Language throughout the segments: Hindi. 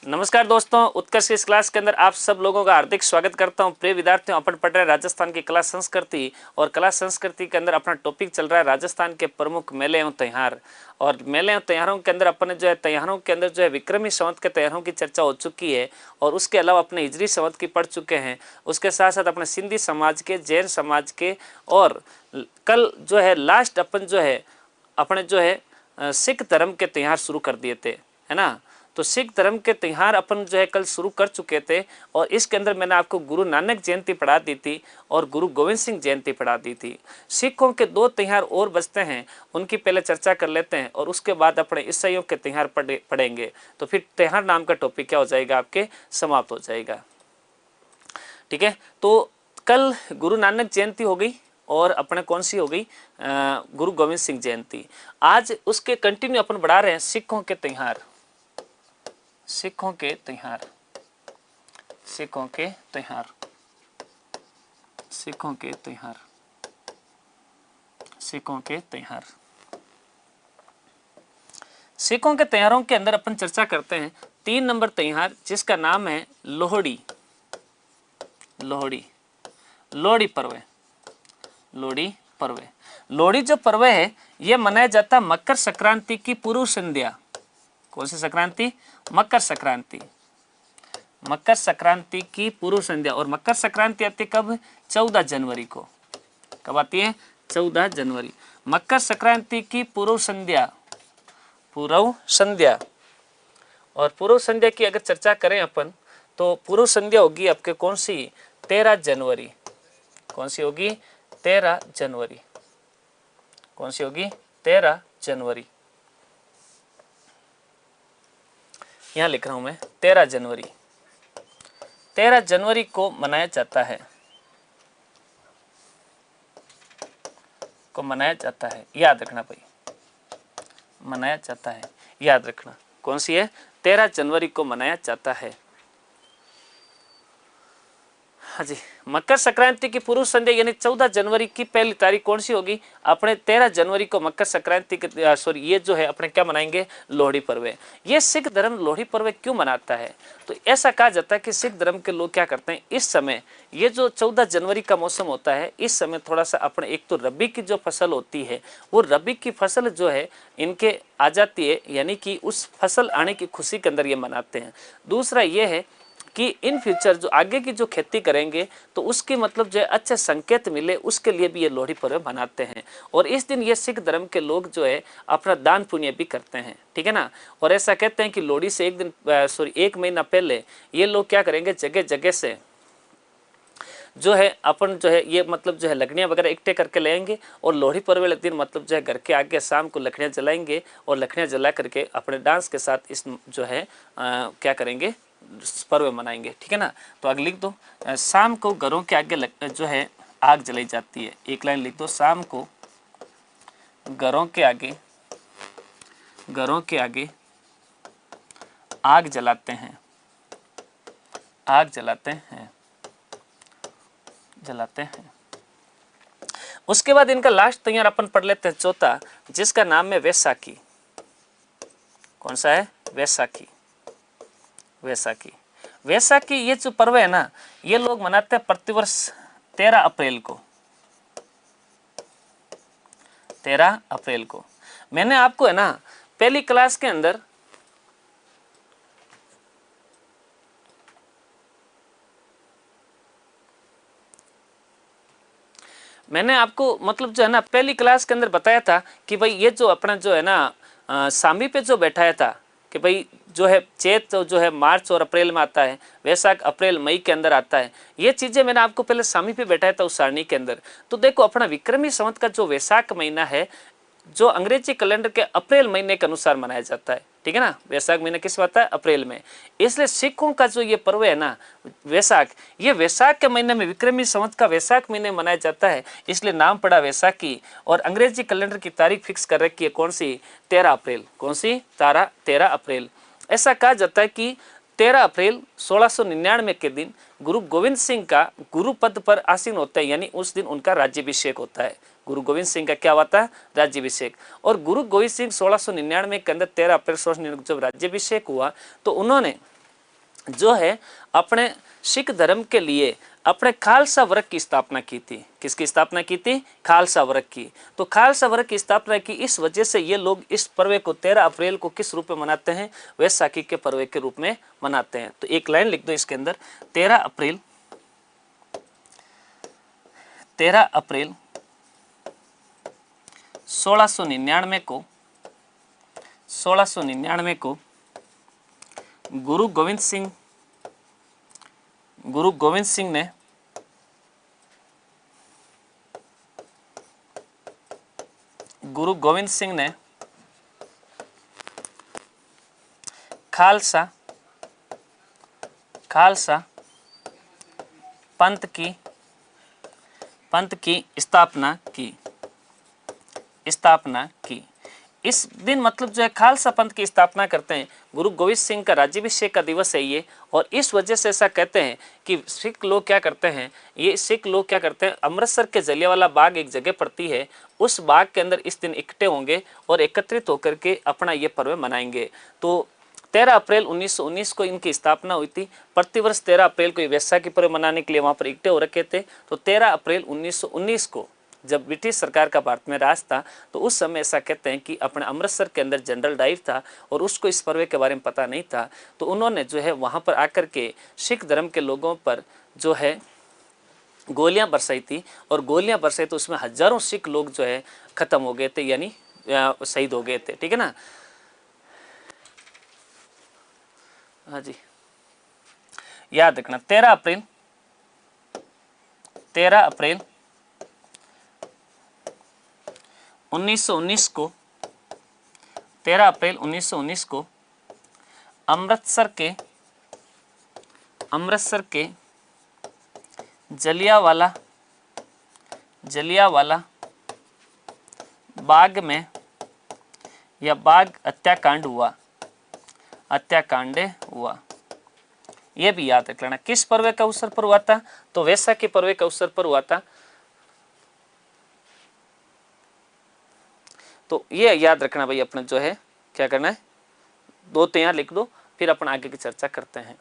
नमस्कार दोस्तों, उत्कर्ष इस क्लास के अंदर आप सब लोगों का हार्दिक स्वागत करता हूं। प्रिय विद्यार्थियों, अपन पढ़ रहे हैं राजस्थान की कला संस्कृति और कला संस्कृति के अंदर अपना टॉपिक चल रहा है राजस्थान के प्रमुख मेले एवं त्योहार। और मेले एवं त्योहारों के अंदर अपन जो है त्योहारों के अंदर जो है विक्रमी संवत के त्योहारों की चर्चा हो चुकी है और उसके अलावा अपने हिजरी संवत की पढ़ चुके हैं। उसके साथ साथ अपने सिंधी समाज के, जैन समाज के और कल जो है लास्ट अपन जो है अपने जो है सिख धर्म के त्यौहार शुरू कर दिए थे, है ना। तो सिख धर्म के त्यौहार अपन जो है कल शुरू कर चुके थे और इसके अंदर मैंने आपको गुरु नानक जयंती पढ़ा दी थी और गुरु गोविंद सिंह जयंती पढ़ा दी थी। सिखों के दो त्यौहार और बचते हैं, उनकी पहले चर्चा कर लेते हैं और उसके बाद अपने ईसाइयों के त्यौहार पढ़ेंगे। तो फिर त्यौहार नाम का टॉपिक क्या हो जाएगा, आपके समाप्त हो जाएगा। ठीक है, तो कल गुरु नानक जयंती हो गई और अपने कौन सी हो गई, गुरु गोविंद सिंह जयंती। आज उसके कंटिन्यू अपन बढ़ा रहे हैं सिखों के त्यौहार, सिखों के त्यौहार, सिखों के त्यौहार, सिखों के त्यौहार, सिखों के त्यौहार। सिखों के त्योहारों के अंदर अपन चर्चा करते हैं 3 नंबर त्यौहार जिसका नाम है लोहड़ी। लोहड़ी, लोहड़ी पर्व है, लोहड़ी पर्व है। लोहड़ी जो पर्व है यह मनाया जाता है मकर संक्रांति की पूर्व संध्या। कौन सी संक्रांति? मकर संक्रांति, मकर संक्रांति की पूर्व संध्या। और मकर संक्रांति आती कब? 14 जनवरी को। कब आती है? 14 जनवरी। मकर संक्रांति की पूर्व संध्या, पूर्व संध्या। और पूर्व संध्या की अगर चर्चा करें अपन तो पूर्व संध्या होगी आपके कौन सी? 13 जनवरी। कौन सी होगी? 13 जनवरी। कौन सी होगी? 13 जनवरी। यहां लिख रहा हूं मैं 13 जनवरी। 13 जनवरी को मनाया जाता है, को मनाया जाता है, याद रखना भाई, मनाया जाता है, याद रखना। कौन सी है? 13 जनवरी को मनाया जाता है। हाँ जी, मकर संक्रांति की पूर्व संध्या यानी 14 जनवरी की पहली तारीख कौन सी होगी? अपने 13 जनवरी को मकर संक्रांति के सॉरी ये जो है अपने क्या मनाएंगे? लोहड़ी पर्व। ये सिख धर्म लोहड़ी पर्व क्यों मनाता है? तो ऐसा कहा जाता है कि सिख धर्म के लोग क्या करते हैं इस समय, ये जो 14 जनवरी का मौसम होता है इस समय थोड़ा सा अपने एक तो रबी की जो फसल होती है वो रबी की फसल जो है इनके आ जाती है, यानी कि उस फसल आने की खुशी के अंदर ये मनाते हैं। दूसरा ये है कि इन फ्यूचर जो आगे की जो खेती करेंगे तो उसकी मतलब जो है अच्छे संकेत मिले, उसके लिए भी ये लोहड़ी पर्व मनाते हैं। और इस दिन ये सिख धर्म के लोग जो है अपना दान पुण्य भी करते हैं, ठीक है ना। और ऐसा कहते हैं कि लोहड़ी से एक महीना पहले ये लोग क्या करेंगे, जगह जगह से जो है अपन जो है ये मतलब जो है लकड़ियाँ वगैरह इकट्ठे करके लाएंगे और लोहड़ी पर्व वाले दिन मतलब जो है घर के आगे शाम को लकड़ियाँ जलाएंगे और लकड़ियाँ जला करके अपने डांस के साथ इस जो है क्या करेंगे, पर्व मनाएंगे, ठीक है ना। तो आगे लिख दो, शाम को घरों के आगे जो है आग जलाई जाती है। एक लाइन लिख दो, शाम को घरों के आगे, घरों के आगे आग जलाते हैं, आग जलाते हैं, जलाते हैं। उसके बाद इनका लास्ट त्यौहार अपन पढ़ लेते हैं चौथा, जिसका नाम है वैसाखी। कौन सा है? वैसाखी। वैसाखी, वैसाखी ये जो पर्व है ना ये लोग मनाते हैं प्रतिवर्ष 13 अप्रैल को, 13 अप्रैल को। मैंने आपको है ना पहली क्लास के अंदर मैंने आपको मतलब जो है ना पहली क्लास के अंदर बताया था कि भाई ये जो अपना जो है ना सामी पे जो बैठाया था कि भाई जो है चैत तो जो है मार्च और अप्रैल में आता है, वैसाख अप्रैल मई के अंदर आता है। ये चीज़ें मैंने आपको पहले सामी पे बैठाया था उस सारणी के अंदर। तो देखो अपना विक्रमी संवत का जो वैसाख महीना है जो अंग्रेजी कैलेंडर के अप्रैल महीने के अनुसार मनाया जाता है, ठीक है ना। वैसाख महीना किस आता है? अप्रैल में। इसलिए सिखों का जो ये पर्व है ना वैसाख, ये वैसाख के महीने में विक्रमी संवत का वैसाख महीने मनाया जाता है, इसलिए नाम पड़ा वैसाखी। और अंग्रेजी कैलेंडर की तारीख फिक्स कर रखी है कौन सी? 13 अप्रैल। कौन सी? 13 अप्रैल। ऐसा कहा जाता है कि 13 अप्रैल 1699 के दिन गुरु गोविंद सिंह का गुरु पद पर आसीन होता है, यानी उस दिन उनका राज्याभिषेक होता है। गुरु गोविंद सिंह का क्या होता है? राज्याभिषेक। और गुरु गोविंद सिंह 1699 के अंदर 13 अप्रैल 1699 जब राज्याभिषेक हुआ तो उन्होंने जो है अपने सिख धर्म के लिए अपने खालसा वर्ग की स्थापना की थी। किसकी स्थापना की थी? खालसा वर्ग की। तो खालसा वर्ग की स्थापना की, इस वजह से ये लोग इस पर्व को 13 अप्रैल को किस रूप में मनाते हैं? वैसाखी के पर्व के रूप में मनाते हैं। तो एक लाइन लिख दो इसके अंदर, 13 अप्रैल 1699 को गुरु गोविंद सिंह ने खालसा पंथ की स्थापना की। इस दिन मतलब जो है खालसा पंथ की स्थापना करते हैं। गुरु गोविंद सिंह का राज्याभिषेक का दिवस है ये, और इस वजह से ऐसा कहते हैं कि सिख लोग क्या करते हैं, अमृतसर के जलियांवाला बाग एक जगह पड़ती है, उस बाग के अंदर इस दिन इकट्ठे होंगे और एकत्रित होकर के अपना ये पर्व मनाएंगे। तो 13 अप्रैल 1919 को इनकी स्थापना हुई थी। प्रतिवर्ष 13 अप्रैल को वैसाखी पर्व मनाने के लिए वहाँ पर इकट्ठे हो रखे थे। तो 13 अप्रैल 1919 को जब ब्रिटिश सरकार का भारत में राज था, तो उस समय ऐसा कहते हैं कि अपने अमृतसर के अंदर जनरल डाइव था और उसको इस पर्व के बारे में पता नहीं था, तो उन्होंने जो है वहाँ पर आकर के सिख धर्म के लोगों पर जो है गोलियां बरसाई थी, और गोलियां बरसाई तो उसमें हजारों सिख लोग जो है खत्म हो गए थे, यानी शहीद हो गए थे। ठीक है ना? हाँ जी, याद रखना 13 अप्रैल 1919 को 13 अप्रैल 1919 को अमृतसर के जलियांवाला बाग में यह बाग हत्याकांड हुआ। यह भी याद रख लेना। किस पर्व का अवसर पर हुआ था? तो वैसाखी पर्व का अवसर पर हुआ था। तो ये याद रखना भाई, अपने जो है क्या करना है, 2 तो यहाँ लिख दो, फिर अपन आगे की चर्चा करते हैं।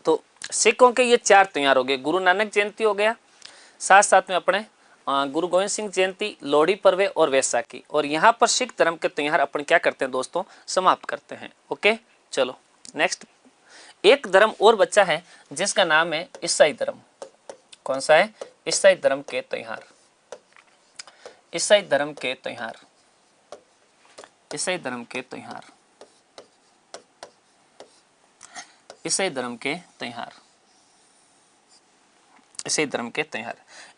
तो सिखों के ये 4 त्योहार हो गए। गुरु नानक जयंती हो गया, साथ साथ में अपने गुरु गोविंद सिंह जयंती, लोहड़ी पर्व और वैसाखी। और यहाँ पर सिख धर्म के त्योहार अपन क्या करते हैं दोस्तों, समाप्त करते हैं। ओके, चलो नेक्स्ट। एक धर्म और बच्चा है जिसका नाम है ईसाई धर्म। कौन सा है? ईसाई धर्म के त्योहार। ईसाई धर्म के त्योहार ईसाई धर्म के त्योहार ईसाई धर्म के त्योहार ईसाई धर्म के त्योहार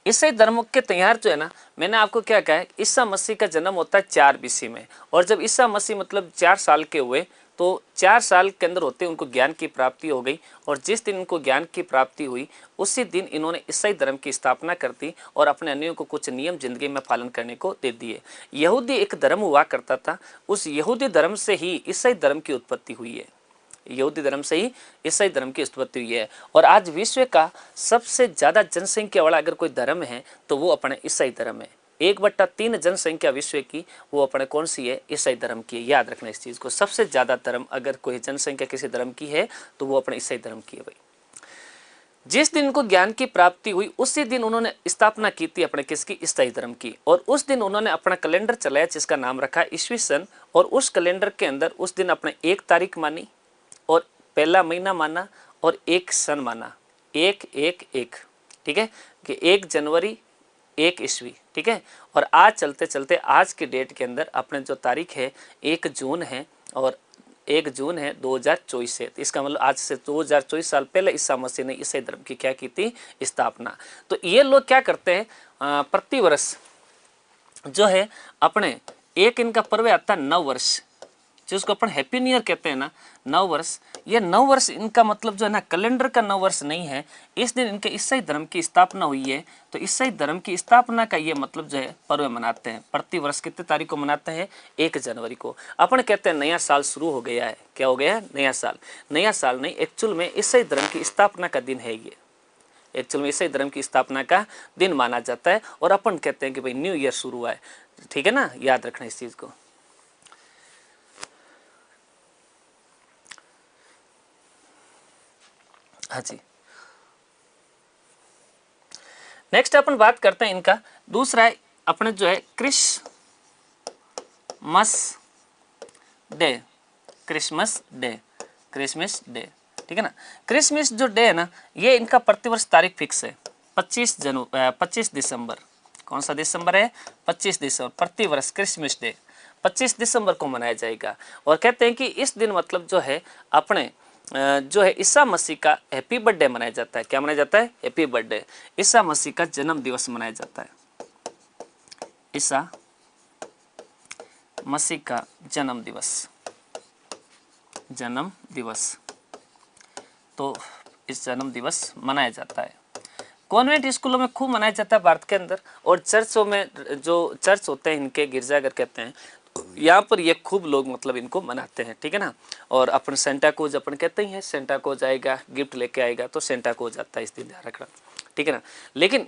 ईसाई धर्म के त्योहार जो है ना, मैंने आपको क्या कहा है, ईसा मसीह का जन्म होता है 4 BC में। और जब ईसा मसीह मतलब 4 साल के हुए, तो 4 साल के अंदर होते उनको ज्ञान की प्राप्ति हो गई, और जिस दिन इनको ज्ञान की प्राप्ति हुई उसी दिन इन्होंने ईसाई धर्म की स्थापना कर दी और अपने अन्यों को कुछ नियम जिंदगी में पालन करने को दे दिए। यहूदी एक धर्म हुआ करता था, उस यहूदी धर्म से ही ईसाई धर्म की उत्पत्ति हुई है। यहूदी धर्म से ही ईसाई धर्म की उत्पत्ति हुई है। और आज विश्व का सबसे ज्यादा जनसंख्या वाला अगर कोई धर्म है तो वो अपने ईसाई धर्म है। 1/3 जनसंख्या विश्व की वो अपने कौन सी है? ईसाई धर्म की है। याद रखना इस चीज को, सबसे ज्यादा धर्म अगर कोई जनसंख्या किसी धर्म की है तो वो अपने ईसाई धर्म की है भाई। जिस दिन उनको ज्ञान की प्राप्ति हुई उसी दिन उन्होंने स्थापना की थी अपने किसकी? ईसाई धर्म की। और उस दिन उन्होंने अपना कैलेंडर चलाया जिसका नाम रखा ईस्वी सन। और उस कैलेंडर के अंदर उस दिन अपने 1 तारीख मानी और पहला महीना माना और 1 सन माना, 1-1-1। ठीक है, कि 1 जनवरी 1 ईस्वी। ठीक है, और आज चलते चलते आज के डेट के अंदर अपने जो तारीख है 1 जून है, और 1 जून है 2024 है। तो इसका मतलब आज से 2024 साल पहले ईसा मसीह ने ईसाई धर्म की क्या की थी, स्थापना। तो ये लोग क्या करते हैं, प्रतिवर्ष जो है अपने एक इनका पर्व आता है नव वर्ष, जिसको अपन हैप्पी न्यू ईयर कहते हैं ना, नव वर्ष। ये नव वर्ष इनका मतलब जो है ना कैलेंडर का नव वर्ष नहीं है, इस दिन इनके ईसाई धर्म की स्थापना हुई है। तो ईसाई धर्म की स्थापना का ये मतलब जो है पर्व मनाते हैं। प्रति वर्ष कितने तारीख को मनाते हैं, 1 जनवरी को। अपन कहते हैं नया साल शुरू हो गया है, क्या हो गया है, नया साल। नया साल नहीं, एक्चुअल में ईसाई धर्म की स्थापना का दिन है ये, एक्चुअल में ईसाई धर्म की स्थापना का दिन माना जाता है। और अपन कहते हैं कि भाई न्यू ईयर शुरू हुआ है, ठीक है ना, याद रखना इस चीज को। हाँ जी, नेक्स्ट अपन बात करते हैं इनका दूसरा है अपने जो है Christmas day, Christmas day, Christmas day, ठीक है ना। क्रिसमस जो डे है ना, ये इनका प्रतिवर्ष तारीख फिक्स है 25 दिसंबर। कौन सा दिसंबर है, 25 दिसंबर। प्रतिवर्ष क्रिसमस डे 25 दिसंबर को मनाया जाएगा। और कहते हैं कि इस दिन मतलब जो है अपने जो है ईसा मसीह का हैप्पी बर्थडे मनाया जाता है। क्या मनाया जाता है, हैप्पी बर्थडे। ईसा मसीह का जन्म दिवस मनाया जाता है, ईसा मसीह का जन्म दिवस, जन्म दिवस। तो इस जन्म दिवस मनाया जाता है। कॉन्वेंट स्कूलों में खूब मनाया जाता है भारत के अंदर, और चर्चों में जो चर्च होते हैं इनके, गिरजाघर कहते हैं, यहाँ पर ये खूब लोग मतलब इनको मनाते हैं, ठीक है ना। और अपन सेंटा कोज अपन कहते ही हैं, सेंटा कोज आएगा गिफ्ट लेके आएगा, तो सेंटा कोज आता है, इस दिन ध्यान रखना, ठीक है ना। लेकिन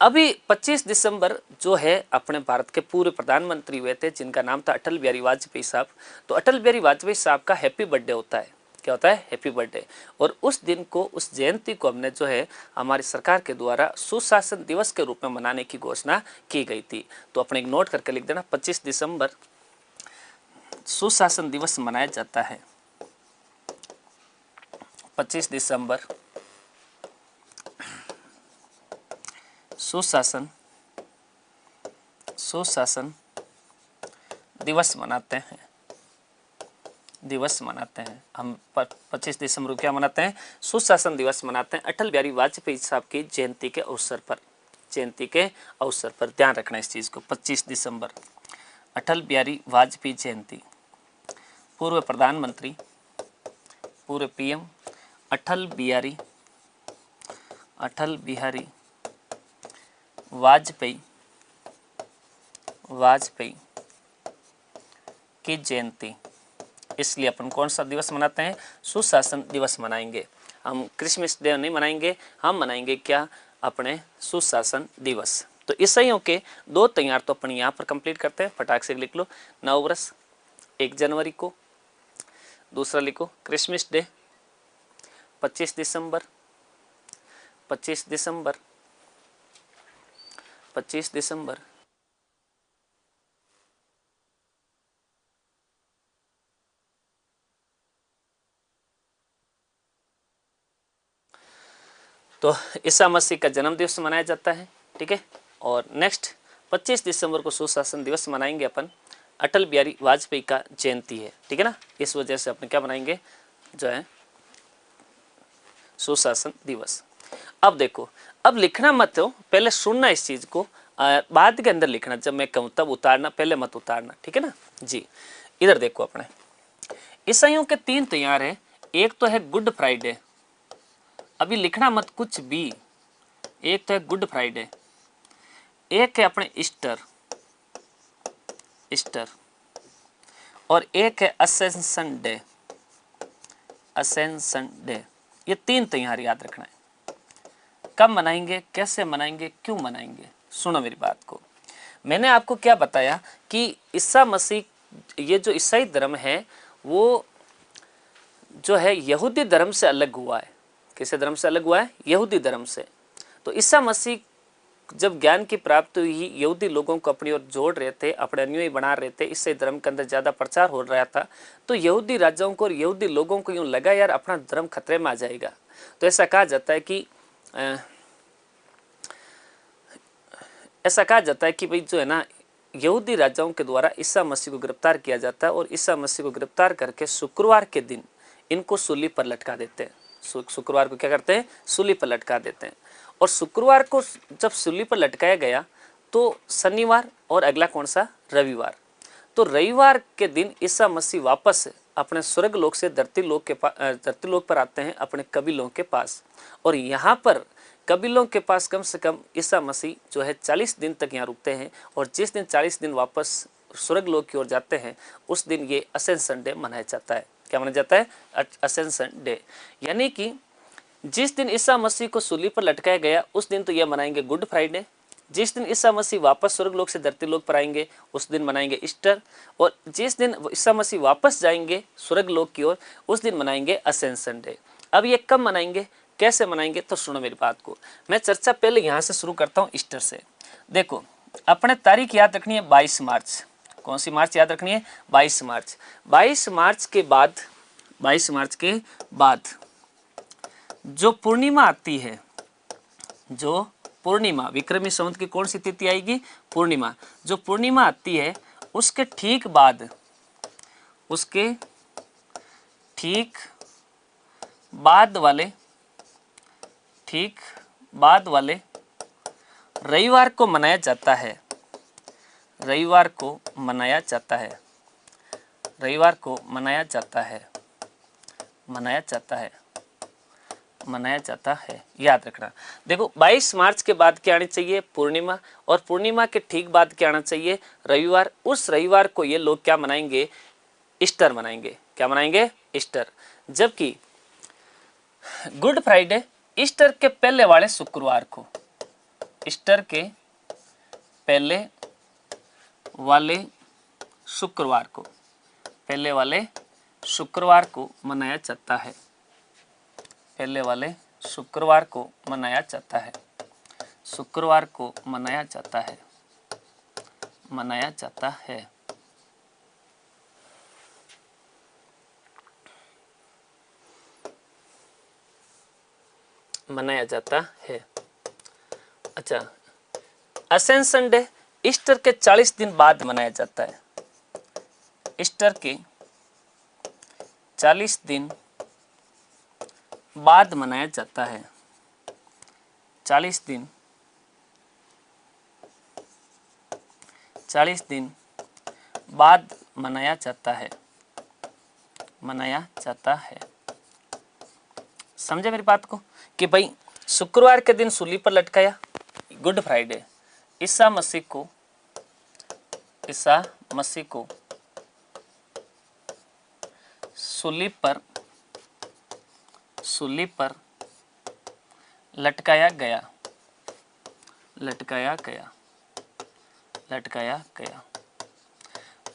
अभी 25 दिसंबर जो है अपने भारत के पूर्व प्रधानमंत्री हुए थे जिनका नाम था अटल बिहारी वाजपेयी साहब। तो अटल बिहारी वाजपेयी साहब का हैप्पी बर्थडे होता है। क्या होता है, हैप्पी बर्थडे। और उस दिन को, उस जयंती को हमने जो है हमारी सरकार के द्वारा सुशासन दिवस के रूप में मनाने की घोषणा की गई थी। तो अपने एक नोट करके लिख देना, 25 दिसंबर सुशासन दिवस मनाया जाता है। 25 दिसंबर सुशासन दिवस मनाते हैं, दिवस मनाते हैं हम। 25 दिसंबर को क्या मनाते हैं, सुशासन दिवस मनाते हैं अटल बिहारी वाजपेयी साहब की जयंती के अवसर पर, जयंती के अवसर पर। ध्यान रखना इस चीज को, 25 दिसंबर अटल बिहारी वाजपेयी जयंती। पूर्व प्रधानमंत्री, पूर्व पीएम अटल बिहारी वाजपेयी की जयंती। इसलिए अपन कौन सा दिवस मनाते हैं, सुशासन दिवस मनाएंगे हम। क्रिसमस डे नहीं मनाएंगे, हम मनाएंगे क्या, अपने सुशासन दिवस। तो ईसाइयों के 2 त्यौहार तो अपन यहाँ पर कंप्लीट करते हैं, फटाक से लिख लो। नव वर्ष 1 जनवरी को, दूसरा लिखो क्रिसमस डे 25 दिसंबर, 25 दिसंबर, 25 दिसंबर। तो ईसा मसीह का जन्म दिवस मनाया जाता है, ठीक है। और नेक्स्ट 25 दिसंबर को सुशासन दिवस मनाएंगे अपन, अटल बिहारी वाजपेयी का जयंती है, ठीक है ना। इस वजह से अपन क्या मनाएंगे, जो है सुशासन दिवस। अब देखो, अब लिखना मत हो, पहले सुनना इस चीज को, बाद के अंदर लिखना, जब मैं कहूँ तब उतारना, पहले मत उतारना, ठीक है ना जी। इधर देखो, अपने ईसाइयों के 3 त्यौहार है। एक तो है गुड फ्राइडे, अभी लिखना मत कुछ भी। एक तो है गुड फ्राइडे, एक है अपने ईस्टर, और एक है असेंशन डे, ये 3 त्यौहार याद रखना है। कब मनाएंगे, कैसे मनाएंगे, क्यों मनाएंगे, सुनो मेरी बात को। मैंने आपको क्या बताया कि ईसा मसीह, ये जो ईसाई धर्म है वो जो है यहूदी धर्म से अलग हुआ है। किस धर्म से अलग हुआ है, यहूदी धर्म से। तो ईसा मसीह जब ज्ञान की प्राप्ति हुई, यहूदी लोगों को अपनी ओर जोड़ रहे थे, अपने अनुयायी बना रहे थे, ईसाई धर्म के अंदर ज़्यादा प्रचार हो रहा था, तो यहूदी राजाओं को और यहूदी लोगों को यूँ लगा यार अपना धर्म खतरे में आ जाएगा। तो ऐसा कहा जाता है कि भाई जो है ना, यहूदी राजाओं के द्वारा ईसा मसीह को गिरफ्तार किया जाता है और ईसा मसीह को गिरफ्तार करके शुक्रवार के दिन इनको सूली पर लटका देते हैं। शुक्रवार को क्या करते हैं? सूली पर लटका देते हैं। और शुक्रवार को जब सूली पर लटकाया गया तो शनिवार और अगला कौन सा? रविवार। तो रविवार के दिन ईसा मसीह वापस अपने स्वर्ग लोक से धरती लोक पर आते हैं अपने कबीलों के पास। और यहाँ पर कबीलों के पास कम से कम ईसा मसीह जो है 40 दिन तक यहाँ रुकते हैं। और जिस दिन 40 दिन वापस स्वर्ग लोक की ओर जाते हैं उस दिन ये असेंशन डे मनाया जाता है। क्या मनाया जाता है? Ascension Day. यानी कि जिस दिन ईसा मसीह को सूली पर लटकाया गया उस दिन तो यह मनाएंगे गुड फ्राइडे। जिस दिन ईसा मसीह वापस स्वर्ग लोक से धरती लोक पर आएंगे उस दिन मनाएंगे ईस्टर। और जिस दिन ईसा मसीह वापस जाएंगे स्वर्ग लोक की ओर उस दिन मनाएंगे असेंशन डे। अब ये कब मनाएंगे, कैसे मनाएंगे? तो सुनो मेरी बात को। मैं चर्चा पहले यहाँ से शुरू करता हूँ ईस्टर से। देखो, अपने तारीख याद रखनी है 22 मार्च। कौन सी मार्च याद रखनी है? 22 मार्च। 22 मार्च के बाद जो पूर्णिमा आती है, जो पूर्णिमा विक्रमी संवत की कौन सी तिथि आएगी? पूर्णिमा। जो पूर्णिमा आती है उसके ठीक बाद वाले रविवार को मनाया जाता है। रविवार को मनाया जाता है, याद रखना। देखो, 22 मार्च के बाद क्या आनी चाहिए? पूर्णिमा। और पूर्णिमा के ठीक बाद क्या आना चाहिए? रविवार। उस रविवार को ये लोग क्या मनाएंगे? ईस्टर मनाएंगे। क्या मनाएंगे? ईस्टर। जबकि गुड फ्राइडे ईस्टर के पहले वाले शुक्रवार को, ईस्टर के पहले वाले शुक्रवार को मनाया जाता है। शुक्रवार को मनाया जाता है। अच्छा, असेंशन डे ईस्टर के 40 दिन बाद मनाया जाता है। ईस्टर के 40 दिन बाद मनाया जाता है। 40 दिन बाद मनाया जाता है। समझे मेरी बात को कि भाई शुक्रवार के दिन सूली पर लटकाया, गुड फ्राइडे। ईसा मसीह को सूली पर लटकाया गया।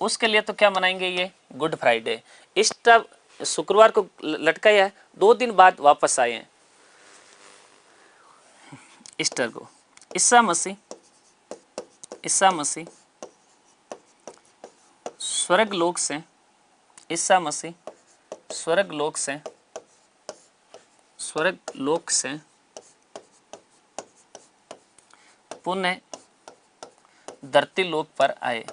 उसके लिए तो क्या मनाएंगे? ये गुड फ्राइडे। ईस्टर शुक्रवार को लटकाया, 2 दिन बाद वापस आए हैं ईस्टर को। ईसा मसीह स्वर्ग लोक से पुनः धरती लोक पर आए।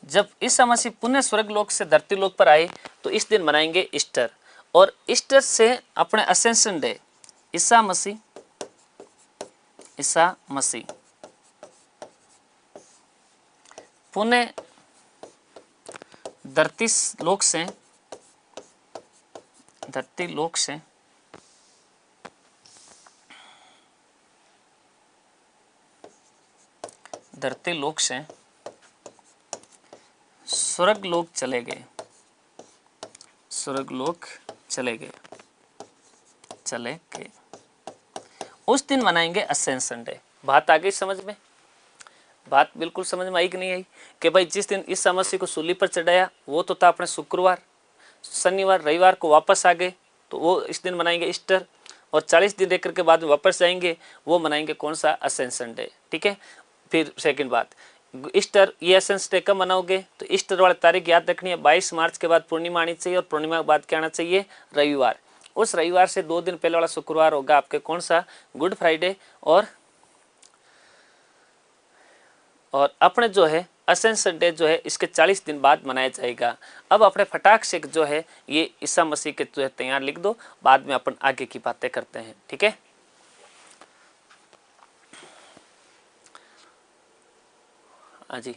जब ईसा मसीह पुनः स्वर्ग लोक से धरती लोक पर आए तो इस दिन मनाएंगे ईस्टर। और ईस्टर से अपने असेंशन डे ईसा मसीह पुनः धरती लोक से स्वर्ग लोक चले गए। उस दिन मनाएंगे असेंशन डे। बात आ गई समझ में? बात बिल्कुल समझ में आई कि नहीं आई? कि भाई जिस दिन ईसा मसीह को सूली पर चढ़ाया वो तो था अपने शुक्रवार, शनिवार, रविवार को वापस आ गए तो वो इस दिन मनाएंगे ईस्टर। और 40 दिन रहकर के बाद में वापस जाएंगे, वो मनाएंगे कौन सा? Ascension Day. ठीक है। फिर सेकंड बात, ईस्टर, ये असेंशन डे कब मनाओगे? तो ईस्टर वाली तारीख याद रखनी है 22 मार्च के बाद पूर्णिमा आनी चाहिए और पूर्णिमा के बाद क्या आना चाहिए? रविवार। उस रविवार से 2 दिन पहले वाला शुक्रवार होगा आपके कौन सा, गुड फ्राइडे। और अपने जो है असेंशन डे जो है इसके 40 दिन बाद मनाया जाएगा। अब अपने फटाक से जो है ये ईसा मसीह के जो है तैयार लिख दो, बाद में अपन आगे की बातें करते हैं, ठीक है। हाँ जी,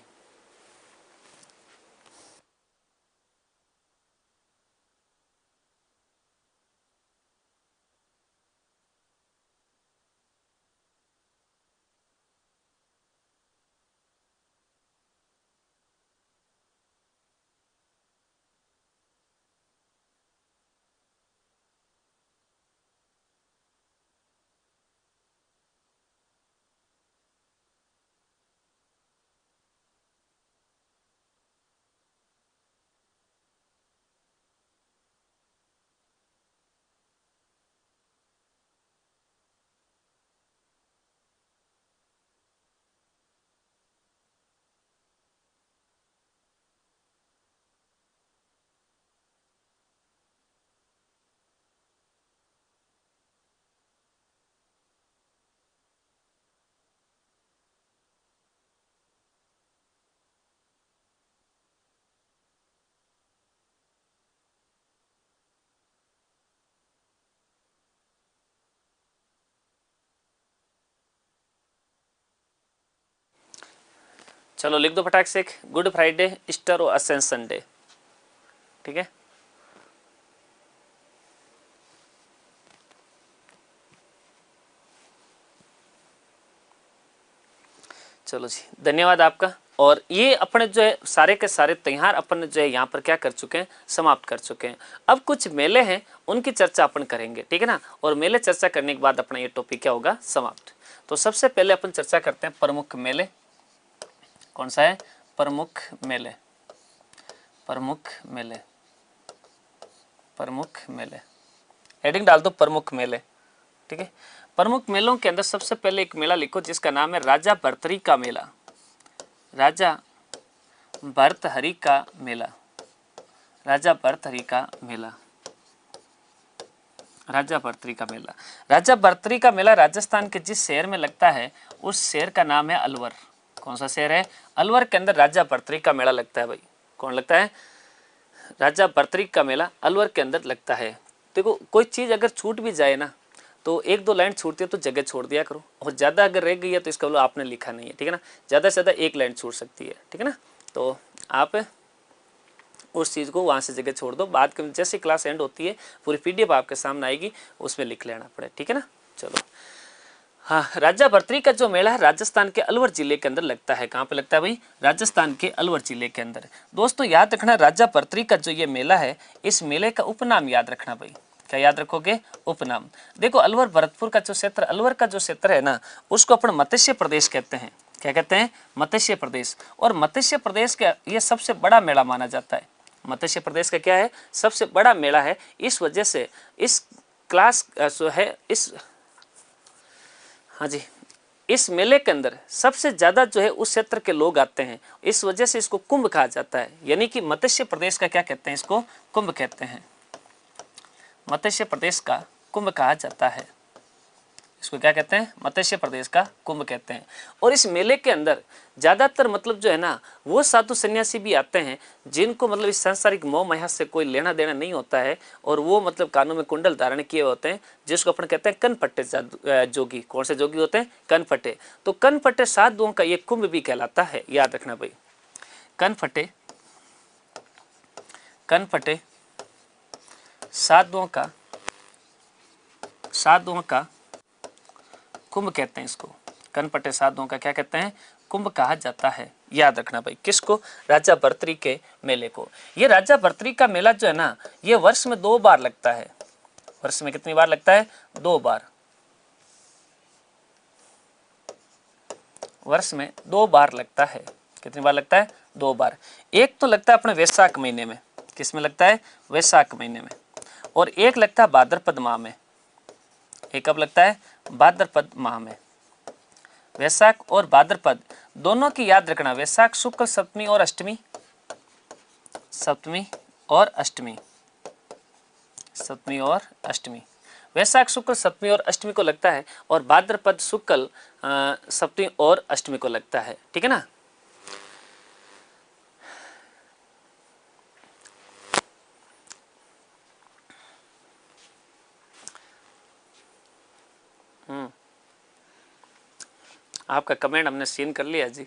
चलो लिख दो फटाक से, गुड फ्राइडे, ईस्टर और असेंशन डे, ठीक है। चलो जी, धन्यवाद आपका। और ये अपने जो है सारे के सारे त्योहार अपन जो है यहाँ पर क्या कर चुके हैं, समाप्त कर चुके हैं। अब कुछ मेले हैं उनकी चर्चा अपन करेंगे, ठीक है ना। और मेले चर्चा करने के बाद अपना ये टॉपिक क्या होगा, समाप्त। तो सबसे पहले अपन चर्चा करते हैं प्रमुख मेले। कौन सा है, प्रमुख मेले, प्रमुख मेले, प्रमुख मेले, हेडिंग डाल दो प्रमुख मेले, ठीक है। प्रमुख मेलों के अंदर सबसे पहले एक मेला लिखो जिसका नाम है राजा भर्तृहरि का मेला, राजा भर्तृहरि का मेला, राजा भर्तृहरि का मेला, राजा भर्तृहरि का मेला। राजा भर्तृहरि का मेला राजस्थान के जिस शहर में लगता है उस शहर का नाम है अलवर। कौन सा शहर है, अलवर के अंदर राजा भर्तृहरि का मेला लगता है भाई। कौन लगता है, राजा भर्तृहरि का मेला अलवर के अंदर लगता है। देखो कोई चीज़ अगर छूट भी जाए ना तो 1-2 लाइन छूटती है तो जगह छोड़ दिया करो, और ज़्यादा अगर रह गई है तो इसका मतलब आपने लिखा नहीं है, ठीक है ना। ज़्यादा से ज़्यादा 1 लाइन छूट सकती है, ठीक है ना। तो आप उस चीज़ को वहाँ से जगह छोड़ दो, बाद के जैसे क्लास एंड होती है पूरी PDF आपके सामने आएगी, उसमें लिख लेना पड़े, ठीक है ना। चलो, हाँ, राजा भर्तृहरि का जो मेला है राजस्थान के अलवर जिले के अंदर लगता है। कहाँ पे लगता है भाई, राजस्थान के अलवर जिले के अंदर। दोस्तों याद रखना, राजा भर्तृहरि का जो ये मेला है, इस मेले का उपनाम याद रखना भाई। क्या याद रखोगे, उपनाम। देखो अलवर भरतपुर का जो क्षेत्र, अलवर का जो क्षेत्र है ना, उसको अपन मत्स्य प्रदेश कहते हैं। क्या कहते हैं, मत्स्य प्रदेश। और मत्स्य प्रदेश का ये सबसे बड़ा मेला माना जाता है। मत्स्य प्रदेश का क्या है, सबसे बड़ा मेला है। इस वजह से इस क्लास जो है इस, हाँ जी, इस मेले के अंदर सबसे ज़्यादा जो है उस क्षेत्र के लोग आते हैं। इस वजह से इसको कुंभ कहा जाता है। यानी कि मत्स्य प्रदेश का क्या कहते हैं, इसको कुंभ कहते हैं। मत्स्य प्रदेश का कुंभ कहा जाता है। इसको क्या कहते हैं, मत्स्य प्रदेश का कुंभ कहते हैं। और इस मेले के अंदर ज़्यादातर मतलब जो है ना, वो साधु सन्यासी भी आते हैं जिनको मतलब इस सांसारिक मोह माया से कोई लेना देना नहीं होता है, और वो मतलब कानों में कुंडल धारण किए होते हैं, जिसको अपन कहते हैं कनपट्टे जोगी। कौन से जोगी होते हैं, कनपट्टे। तो कनपट्टे साधुओं का ये कुंभ भी कहलाता है, याद रखना भाई। कनपट्टे, कनपट्टे साधुओं का, साधुओं का कुंभ कहते हैं इसको। कनपट्टे साधुओं का क्या कहते हैं, कुंभ कहा जाता है। याद रखना भाई, किसको, राजा भर्तृहरि के मेले को। ये राजा भर्तृहरि का मेला जो है ना, ये वर्ष में 2 बार लगता है। वर्ष में कितनी बार लगता है, 2 बार। वर्ष में 2 बार लगता है। कितनी बार लगता है, 2 बार। एक तो लगता है अपने वैशाख महीने में। किस में लगता है, वैशाख महीने में। और एक लगता है भाद्रपद माह में। एक कब लगता है, भाद्रपद माह में। वैशाख और भाद्रपद दोनों की याद रखना। वैशाख शुक्ल सप्तमी और अष्टमी, सप्तमी और अष्टमी, सप्तमी और अष्टमी, वैशाख शुक्ल सप्तमी और अष्टमी को लगता है और भाद्रपद शुक्ल सप्तमी और अष्टमी को लगता है। ठीक है ना। आपका कमेंट हमने सीन कर लिया जी,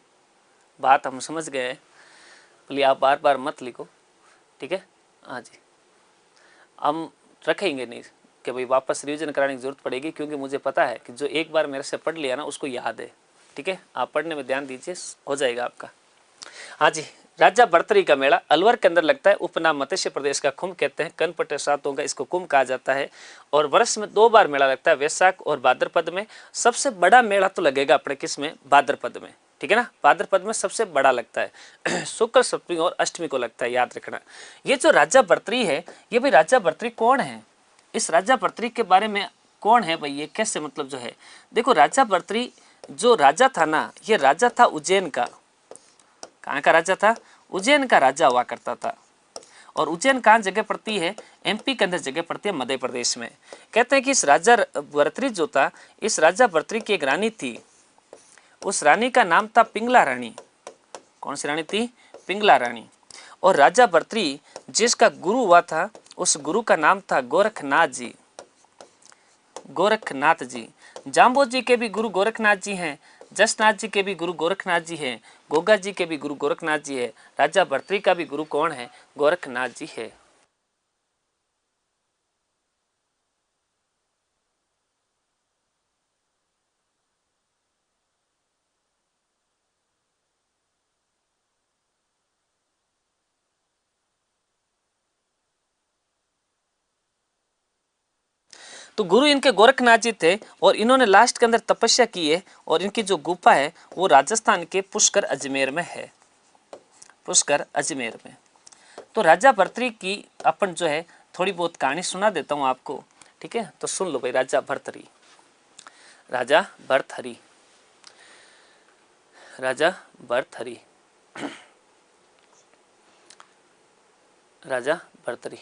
बात हम समझ गए हैं, बोलिए आप बार बार मत लिखो। ठीक है। हाँ जी, हम रखेंगे नहीं कि भाई वापस रिवीजन कराने की जरूरत पड़ेगी, क्योंकि मुझे पता है कि जो एक बार मेरे से पढ़ लिया ना उसको याद है। ठीक है, आप पढ़ने में ध्यान दीजिए, हो जाएगा आपका। हाँ जी, राजा भर्तरी का मेला अलवर के अंदर लगता है। उपनाम मत्स्य प्रदेश का कुंभ कहते हैं, कनपटे सातों का इसको कुंभ कहा जाता है और वर्ष में 2 बार मेला लगता है, वैशाख और भाद्रपद में। सबसे बड़ा मेला तो लगेगा अपने किस में, भाद्रपद में। ठीक है ना, भाद्रपद में सबसे बड़ा लगता है। शुक्ल सप्तमी और अष्टमी को लगता है, याद रखना। ये जो राजा भर्तरी है, ये भाई राजा भर्तरी कौन है, इस राजा भर्तरी के बारे में कौन है भाई, ये कैसे मतलब जो है, देखो राजा भर्तरी जो राजा था ना, ये राजा था उज्जैन का। कहाँ का राजा था, उज्जैन का राजा हुआ करता था। और उज्जैन कहाँ जगह पड़ती है, एमपी के अंदर जगह पड़ती है, मध्य प्रदेश में। कहते हैं कि इस राजा भर्तरी जो था, इस राजा भर्तरी की एक रानी थी, उस रानी का नाम था पिंगला रानी। कौन सी रानी थी, पिंगला रानी। और राजा भर्तरी जिसका गुरु हुआ था, उस गुरु का नाम था गोरखनाथ जी। गोरखनाथ जी, जाम्बो जी के भी गुरु गोरखनाथ जी हैं, जसनाथ जी के भी गुरु गोरखनाथ जी हैं, गोगा जी के भी गुरु गोरखनाथ जी है। राजा भर्तरी का भी गुरु कौन है, गोरखनाथ जी है। तो गुरु इनके गोरखनाथ जी थे और इन्होंने लास्ट के अंदर तपस्या की है और इनकी जो गुफा है वो राजस्थान के पुष्कर अजमेर में है, पुष्कर अजमेर में। तो राजा भर्तरी की अपन जो है थोड़ी बहुत कहानी सुना देता हूँ आपको। ठीक है, तो सुन लो भाई। राजा भर्तरी, राजा भर्तहरि, राजा भर्तहरि, राजा भर्तरी,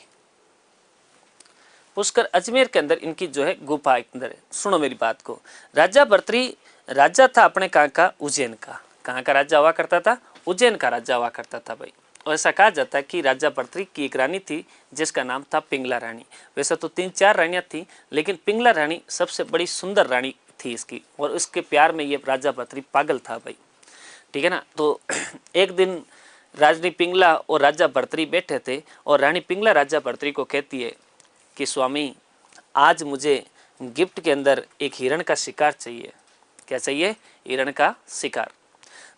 पुष्कर अजमेर के अंदर इनकी जो है गुफा के अंदर है। सुनो मेरी बात को। राजा भर्तरी राजा था अपने कहाँ का, उज्जैन का। कहाँ का राजा हुआ करता था, उज्जैन का राजा हुआ करता था भाई। और ऐसा कहा जाता है कि राजा भर्तरी की एक रानी थी जिसका नाम था पिंगला रानी। वैसे तो 3-4 रानियां थी, लेकिन पिंगला रानी सबसे बड़ी सुंदर रानी थी इसकी, और उसके प्यार में ये राजा भर्तरी पागल था भाई। ठीक है ना। तो एक दिन रानी पिंगला और राजा भर्तरी बैठे थे और रानी पिंगला राजा भर्तरी को कहती है कि स्वामी, आज मुझे गिफ्ट के अंदर एक हिरण का शिकार चाहिए। क्या चाहिए, हिरण का शिकार।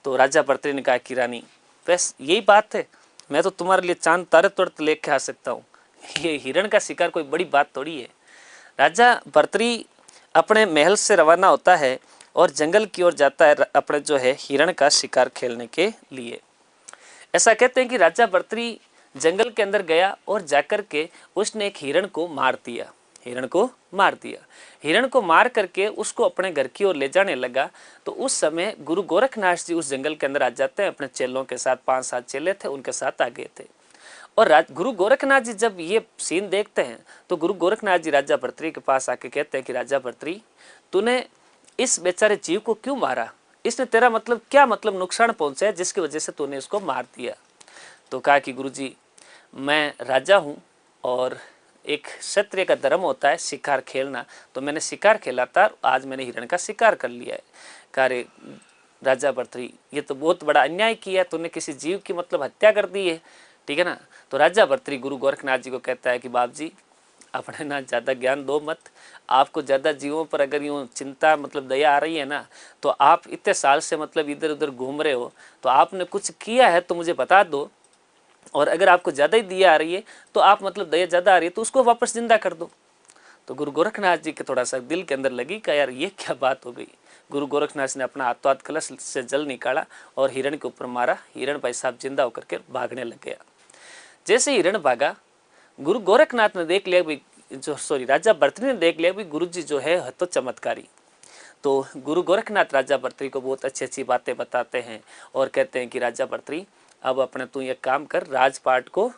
तो राजा भर्तरी ने कहा कि रानी, बस यही बात है, मैं तो तुम्हारे लिए चांद तारे तुरंत लेके आ सकता हूँ, ये हिरण का शिकार कोई बड़ी बात थोड़ी है। राजा भर्तरी अपने महल से रवाना होता है और जंगल की ओर जाता है अपने जो है हिरण का शिकार खेलने के लिए। ऐसा कहते हैं कि राजा भर्तरी जंगल के अंदर गया और जाकर के उसने एक हिरण को मार दिया, हिरण को मार दिया। हिरण को मार करके उसको अपने घर की ओर ले जाने लगा। तो उस समय गुरु गोरखनाथ जी उस जंगल के अंदर आ जाते हैं अपने चेलों के साथ, 5-7 चेले थे उनके साथ आ गए थे। और गुरु गोरखनाथ जी जब ये सीन देखते हैं तो गुरु गोरखनाथ जी राजा भर्तरी के पास आके कहते हैं कि राजा भर्तरी, तूने इस बेचारे जीव को क्यों मारा, इसने तेरा मतलब क्या मतलब नुकसान पहुंचा है जिसकी वजह से तूने इसको मार दिया। तो कहा कि गुरुजी, मैं राजा हूँ और एक क्षत्रिय का धर्म होता है शिकार खेलना, तो मैंने शिकार खेला था, आज मैंने हिरण का शिकार कर लिया है। कहा रे राजा भर्तरी, ये तो बहुत बड़ा अन्याय किया, तूने किसी जीव की मतलब हत्या कर दी है। ठीक है ना। तो राजा भर्तरी गुरु गोरखनाथ जी को कहता है कि बाप जी, अपने ना ज़्यादा ज्ञान दो मत, आपको ज़्यादा जीवों पर अगर यूँ चिंता मतलब दया आ रही है ना, तो आप इतने साल से मतलब इधर उधर घूम रहे हो, तो आपने कुछ किया है तो मुझे बता दो, और अगर आपको ज़्यादा ही दया आ रही है तो आप मतलब दया ज़्यादा आ रही है तो उसको वापस जिंदा कर दो। तो गुरु गोरखनाथ जी के थोड़ा सा दिल के अंदर लगी कि यार ये क्या बात हो गई। गुरु गोरखनाथ ने अपना हाथों कलश से जल निकाला और हिरण के ऊपर मारा। हिरण भाई साहब जिंदा होकर के भागने लग गया। जैसे हिरण भागा, गुरु गोरखनाथ ने देख लिया भी, राजा भर्तरी ने देख लिया भी गुरु जी जो है तो चमत्कारी। तो गुरु गोरखनाथ राजा भर्तरी को बहुत अच्छी अच्छी बातें बताते हैं और कहते हैं कि राजा भर्तरी, अब अपने तू ये काम कर, राजपाट को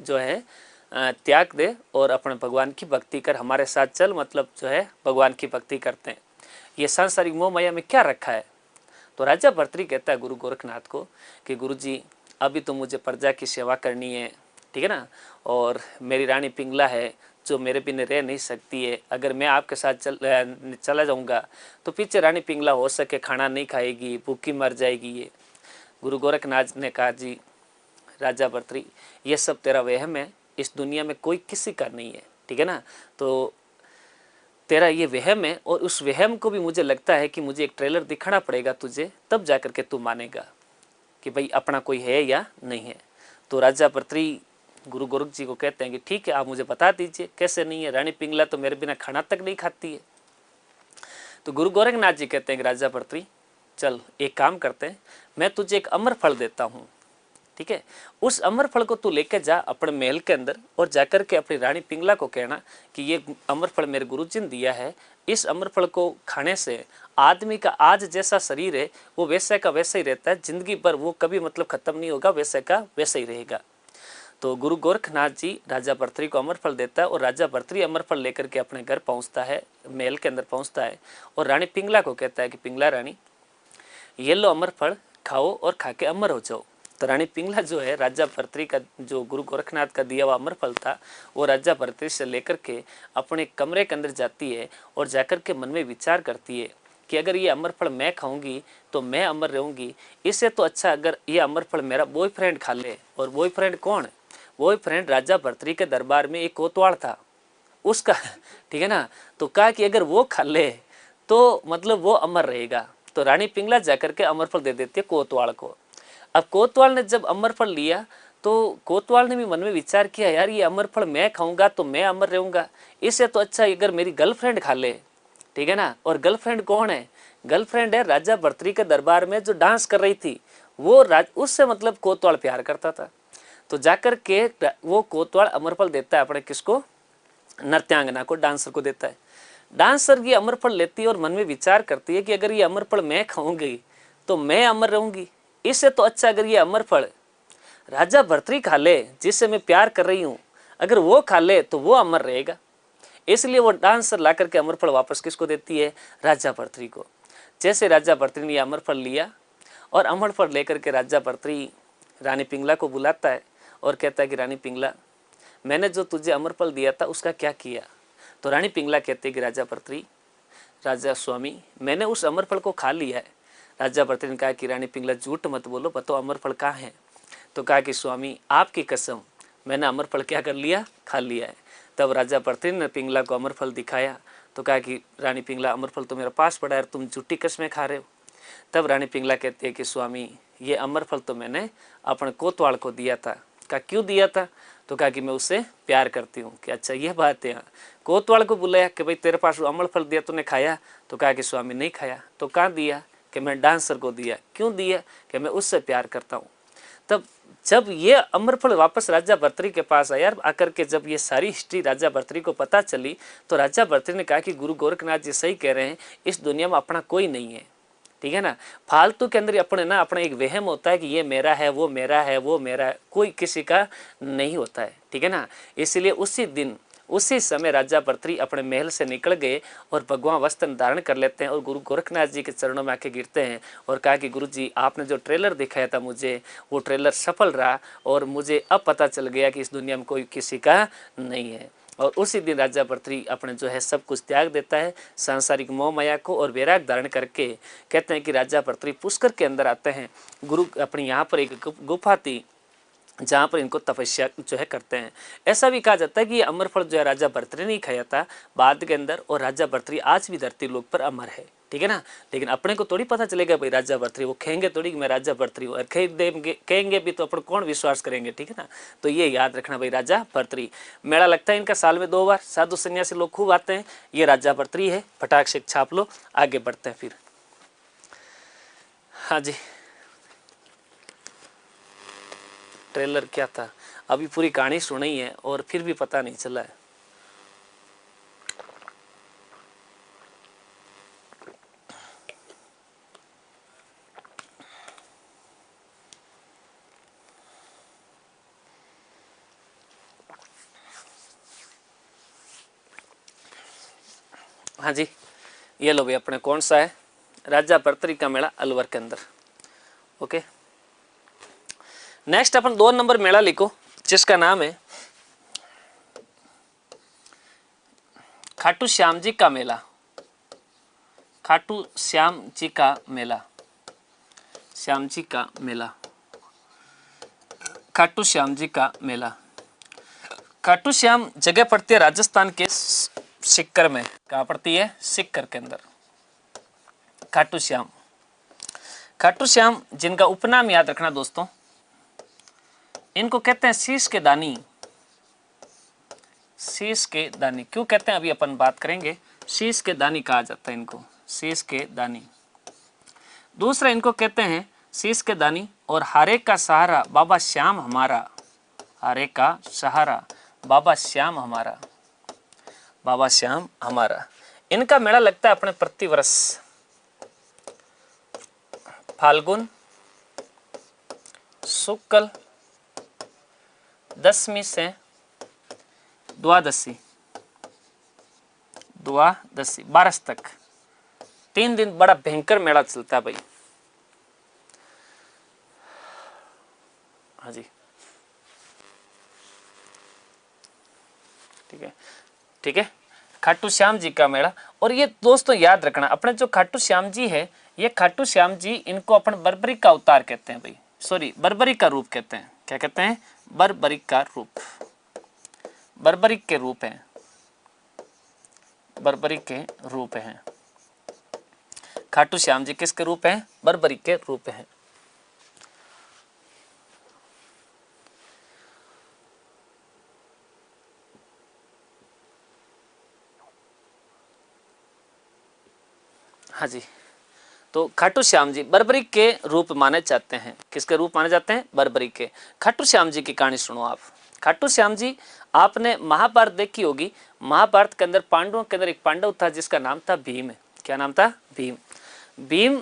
जो है त्याग दे और अपने भगवान की भक्ति कर, हमारे साथ चल, मतलब जो है भगवान की भक्ति करते हैं। ये सांसारिक मोह माया में क्या रखा है। तो राजा भर्तृहरि कहता है गुरु गोरखनाथ को कि गुरु जी अभी तो मुझे प्रजा की सेवा करनी है, ठीक है ना, और मेरी रानी पिंगला है जो मेरे बिना रह नहीं सकती है। अगर मैं आपके साथ चला जाऊंगा तो पीछे रानी पिंगला हो सके खाना नहीं खाएगी, भूखी मर जाएगी। ये गुरु गोरखनाथ ने कहा जी राजा भर्तृहरि ये सब तेरा वहम है, इस दुनिया में कोई किसी का नहीं है, ठीक है ना, तो तेरा ये वहम है और उस वहम को भी मुझे लगता है कि मुझे एक ट्रेलर दिखाना पड़ेगा तुझे, तब जाकर के तू मानेगा कि भाई अपना कोई है या नहीं है। तो राजा भर्तृहरि गुरु गोरख जी को कहते हैं कि ठीक है आप मुझे बता दीजिए कैसे नहीं है, रानी पिंगला तो मेरे बिना खाना तक नहीं खाती है। तो गुरु गोरखनाथ जी कहते हैं कि राजा भर्तृहरि चल एक काम करते हैं, मैं तुझे एक अमर फल देता हूँ, ठीक है, उस अमर फल को तू लेके जा अपने महल के अंदर और जाकर के अपनी रानी पिंगला को कहना कि ये अमर फल मेरे गुरुजी ने दिया है, इस अमर फल को खाने से आदमी का आज जैसा शरीर है वो वैसे का वैसा ही रहता है, जिंदगी भर वो कभी मतलब खत्म नहीं होगा, वैसे का वैसा ही रहेगा। तो गुरु गोरखनाथ जी राजा भर्तृहरि को अमर फल देता है और राजा भर्तृहरि अमर फल लेकर के अपने घर पहुंचता है, महल के अंदर पहुंचता है और रानी पिंगला को कहता है कि पिंगला रानी ये लो अमर फल खाओ और खा के अमर हो जाओ। तो रानी पिंगला जो है राजा भर्तृहरि का जो गुरु गोरखनाथ का दिया हुआ अमर फल था वो राजा भर्तृहरि से लेकर के अपने कमरे के अंदर जाती है और जाकर के मन में विचार करती है कि अगर ये अमर फल मैं खाऊंगी तो मैं अमर रहूंगी, इससे तो अच्छा अगर ये अमर फल मेरा बॉयफ्रेंड खा ले। और बॉयफ्रेंड कौन? बॉयफ्रेंड राजा भर्तृहरि के दरबार में एक कोतवाल था उसका, ठीक है ना, तो कहा कि अगर वो खा ले तो मतलब वो अमर रहेगा। तो रानी पिंगला जाकर के अमर फल दे देती है कोतवाल को। अब कोतवाल ने जब अमर फल लिया तो कोतवाल ने भी मन में विचार किया यार ये अमर फल मैं खाऊंगा तो मैं अमर रहूंगा, इससे तो अच्छा अगर मेरी गर्लफ्रेंड खा ले, ठीक है ना। और गर्लफ्रेंड कौन है? गर्लफ्रेंड है राजा भर्तृहरि के दरबार में जो डांस कर रही थी वो उससे मतलब कोतवाल प्यार करता था। तो जाकर के वो कोतवाल अमर फल देता है अपने किसको? नृत्यांगना को, डांसर को देता है। डांसर ये अमर फल लेती है और मन में विचार करती है कि अगर ये अमर फल मैं खाऊंगी तो मैं अमर रहूंगी, इससे तो अच्छा अगर ये अमर फल राजा भर्तृहरि खा ले जिससे मैं प्यार कर रही हूं, अगर वो खा ले तो वो अमर रहेगा। इसलिए वो डांसर ला करके अमर फल वापस किसको देती है? राजा भर्तृहरि को। जैसे राजा भर्तृहरि ने अमर फल लिया और अमर फल लेकर के राजा भर्तृहरि रानी पिंगला को बुलाता है और कहता है कि रानी पिंगला मैंने जो तुझे अमर फल दिया था उसका क्या किया? तो रानी पिंगला कहते हैं कि राजा भर्तृहरि, राजा स्वामी मैंने उस अमर फल को खा लिया है। राजा भर्तृहरि ने कहा कि रानी पिंगला झूठ मत बोलो, बताओ अमर फल कहाँ है? तो कहा कि स्वामी आपकी कसम मैंने अमर फल क्या कर लिया? खा लिया है। तब राजा भर्तृहरि ने पिंगला को अमर फल दिखाया तो कहा कि रानी पिंगला अमर फल तो मेरे पास पड़ा है, तुम झूठी कसमें खा रहे हो। तब रानी पिंगला कहती है कि स्वामी ये अमर फल तो मैंने अपने कोतवाल को दिया था। कहा क्यों दिया था? तो कहा कि मैं उससे प्यार करती हूँ। कि अच्छा ये बात है। कोतवाल को बुलाया कि भाई तेरे पास अमर फल दिया तूने खाया? तो कहा कि स्वामी नहीं खाया। तो कहाँ दिया? कि मैं डांसर को दिया। क्यों दिया? कि मैं उससे प्यार करता हूँ। तब जब ये अमर फल वापस राजा भर्तृहरि के पास आया, आकर के जब ये सारी हिस्ट्री राजा भर्तृहरि को पता चली तो राजा भर्तृहरि ने कहा कि गुरु गोरखनाथ जी सही कह रहे हैं, इस दुनिया में अपना कोई नहीं है, ठीक है ना। फालतू के अंदर अपने ना अपना एक वहम होता है कि ये मेरा है, वो मेरा है, वो मेरा है, कोई किसी का नहीं होता है, ठीक है ना। इसलिए उसी दिन उसी समय राजा भर्तृहरि अपने महल से निकल गए और भगवा वस्त्र धारण कर लेते हैं और गुरु गोरखनाथ जी के चरणों में आके गिरते हैं और कहा कि गुरु जी आपने जो ट्रेलर दिखाया था मुझे वो ट्रेलर सफल रहा और मुझे अब पता चल गया कि इस दुनिया में कोई किसी का नहीं है। और उसी दिन राजा भर्तृहरि अपने जो है सब कुछ त्याग देता है, सांसारिक मोह माया को, और वैराग धारण करके कहते हैं कि राजा भर्तृहरि पुष्कर के अंदर आते हैं। गुरु अपनी यहाँ पर एक गुफा थी जहाँ पर इनको तपस्या जो है करते हैं। ऐसा भी कहा जाता है कि ये अमर फल जो है राजा भर्तृहरि ने खाया था बाद के अंदर, और राजा भर्तृहरि आज भी धरती लोक पर अमर है, ठीक है ना। लेकिन अपने को थोड़ी पता चलेगा भाई राजा भर्तृहरि, वो कहेंगे थोड़ी कि मैं राजा भर्तृहरि हूँ, और कहेंगे भी तो अपन कौन विश्वास करेंगे, ठीक है ना। तो ये याद रखना भाई राजा भर्तृहरि। मेला लगता है इनका साल में 2 बार, साधु सन्यासी लोग खूब आते हैं। ये राजा भर्तृहरि है, फटाक से छाप लो, आगे बढ़ते हैं फिर। हाँ जी, ट्रेलर क्या था? अभी पूरी कहानी सुनी है और फिर भी पता नहीं चला है। हाँ जी, ये लो भाई अपने कौन सा है, राजा भर्तृहरि का मेला अलवर के अंदर। ओके, नेक्स्ट अपन 2 नंबर मेला लिखो जिसका नाम है खाटू श्याम जी का मेला। खाटू श्याम जी का मेला, श्याम जी का मेला, खाटू श्याम जी का मेला। खाटू श्याम जगह पड़ती है राजस्थान के सिक्कर में। कहाँ पड़ती है? सिक्कर के अंदर। खाटू श्याम, खाटू श्याम जिनका उपनाम याद रखना दोस्तों, इनको कहते हैं शीश के दानी। शीश के दानी क्यों कहते हैं अभी अपन बात करेंगे। शीश के दानी कहा जाता है इनको, शीश के दानी। दूसरा इनको कहते हैं शीश के दानी और हारे का सहारा बाबा श्याम हमारा। हारे का सहारा बाबा श्याम हमारा, बाबा श्याम हमारा। इनका मेला लगता है अपने प्रतिवर्ष फाल्गुन शुक्ल दशमी से द्वादशी 12 तक 3 दिन बड़ा भयंकर मेला चलता है भाई। हाँ जी, ठीक है, ठीक है। खाटू श्याम जी का मेला। और ये दोस्तों याद रखना, अपने जो खाटू श्याम जी है, ये खाटू श्याम जी इनको अपन बर्बरिक का अवतार कहते हैं भाई, सॉरी बर्बरिक का रूप कहते हैं। क्या कहते हैं? बर्बरिक का रूप, बर्बरिक के रूप हैं, बर्बरिक के रूप हैं। खाटू श्याम जी किसके रूप हैं? बर्बरिक के रूप हैं। हाँ जी, तो खाटू श्याम जी बर्बरिक के रूप माने जाते हैं। किसके रूप माने जाते हैं? बर्बरिक के। खाटू श्याम जी की कहानी सुनो आप। खाटू श्याम जी, आपने महाभारत देखी होगी। महाभारत के अंदर पांडवों के अंदर एक पांडव था जिसका नाम था भीम। क्या नाम था? भीम। भीम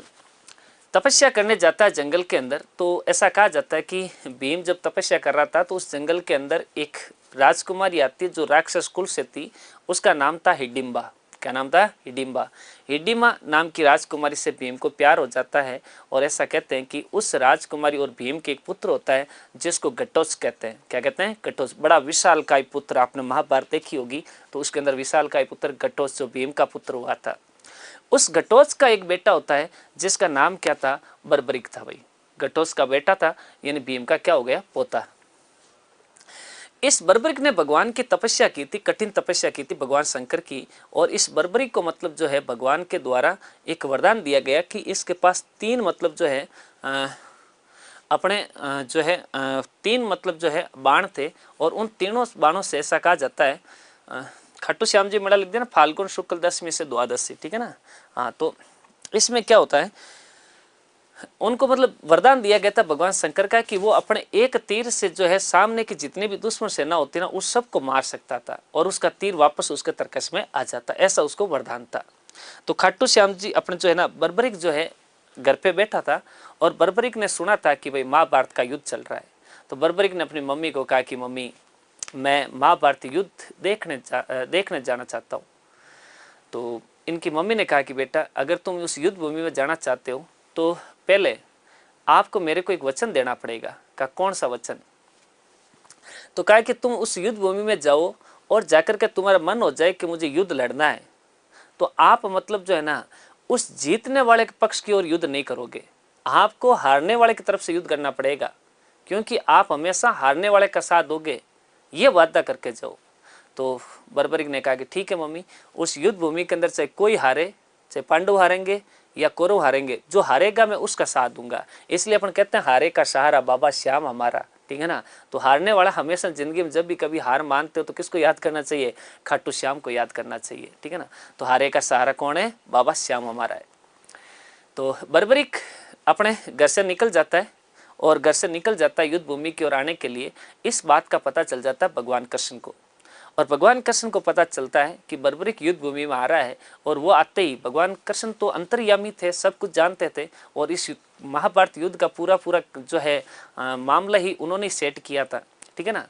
तपस्या करने जाता है जंगल के अंदर। तो ऐसा कहा जाता है कि भीम जब तपस्या कर रहा था तो उस जंगल के अंदर एक राजकुमारी आती जो राक्षस कुल से थी, उसका नाम था हिडिंबा। क्या नाम था? हिडिंबा। हिडिंबा नाम की राजकुमारी से भीम को प्यार हो जाता है और ऐसा कहते हैं कि उस राजकुमारी और भीम के एक पुत्र होता है जिसको घटोत्कच कहते हैं। क्या कहते हैं? घटोत्कच। बड़ा विशालकाय पुत्र, आपने महाभारत देखी होगी तो उसके अंदर विशालकाय पुत्र घटोत्कच जो भीम का पुत्र हुआ था। उस घटोत्कच का एक बेटा होता है जिसका नाम क्या था? बर्बरिक था भाई। घटोत्कच का बेटा था, यानी भीम का क्या हो गया? पोता। इस बर्बरिक ने भगवान की तपस्या की थी, कठिन तपस्या की थी भगवान शंकर की। और इस बर्बरिक को मतलब जो है भगवान के द्वारा एक वरदान दिया गया कि इसके पास 3 मतलब जो है अपने जो है 3 मतलब जो है बाण थे। और उन तीनों बाणों से ऐसा कहा जाता है, खाटू श्याम जी मेला लिख देना, फाल्गुन शुक्ल दशमी से द्वादशी, ठीक है ना। हाँ, तो इसमें क्या होता है, उनको मतलब वरदान दिया गया था भगवान शंकर का कि वो अपने एक तीर से जो है सामने की जितने भी दुश्मन सेना होती ना उस सबको मार सकता था और उसका तीर वापस उसके तरकश में आ जाता, ऐसा उसको वरदान था। तो खाटू श्याम जी अपने जो है ना, बर्बरिक जो है घर पे बैठा था और बर्बरिक ने सुना था कि भाई महाभारत का युद्ध चल रहा है। तो बर्बरिक ने अपनी मम्मी को कहा कि मम्मी, मैं महाभारत युद्ध देखने जाना चाहता हूँ। तो इनकी मम्मी ने कहा कि बेटा, अगर तुम उस युद्ध भूमि में जाना चाहते हो तो पहले आपको मेरे को एक वचन देना पड़ेगा। का कौन सा वचन? तो कहा कि तुम उस युद्ध भूमि में जाओ और जाकर के तुम्हारा मन हो जाए कि मुझे युद्ध लड़ना है, तो आप मतलब जो है ना उस जीतने वाले के पक्ष की ओर युद्ध नहीं करोगे, आपको हारने वाले की तरफ से युद्ध करना पड़ेगा, क्योंकि आप हमेशा हारने वाले का साथ दोगे, ये वादा करके जाओ। तो बर्बरिक ने कहा कि ठीक है मम्मी, उस युद्ध भूमि के अंदर चाहे कोई हारे, चाहे पांडव हारेंगे या कौरव हारेंगे, जो हारेगा मैं उसका साथ दूंगा। इसलिए अपन कहते हैं हारे का सहारा बाबा श्याम हमारा, ठीक है ना। तो हारने वाला हमेशा जिंदगी में जब भी कभी हार मानते हो तो किसको याद करना चाहिए? खाटू श्याम को याद करना चाहिए, ठीक है ना। तो हारे का सहारा कौन है? बाबा श्याम हमारा है। तो बर्बरिक अपने घर से निकल जाता है और घर से निकल जाता है युद्ध भूमि की ओर आने के लिए। इस बात का पता चल जाता है भगवान कृष्ण को, और भगवान कृष्ण को पता चलता है कि बर्बरिक युद्ध भूमि में आ रहा है। और वो आते ही भगवान कृष्ण तो अंतर्यामी थे, सब कुछ जानते थे, और इस महाभारत युद्ध का पूरा जो है मामला ही उन्होंने सेट किया था, ठीक है ना।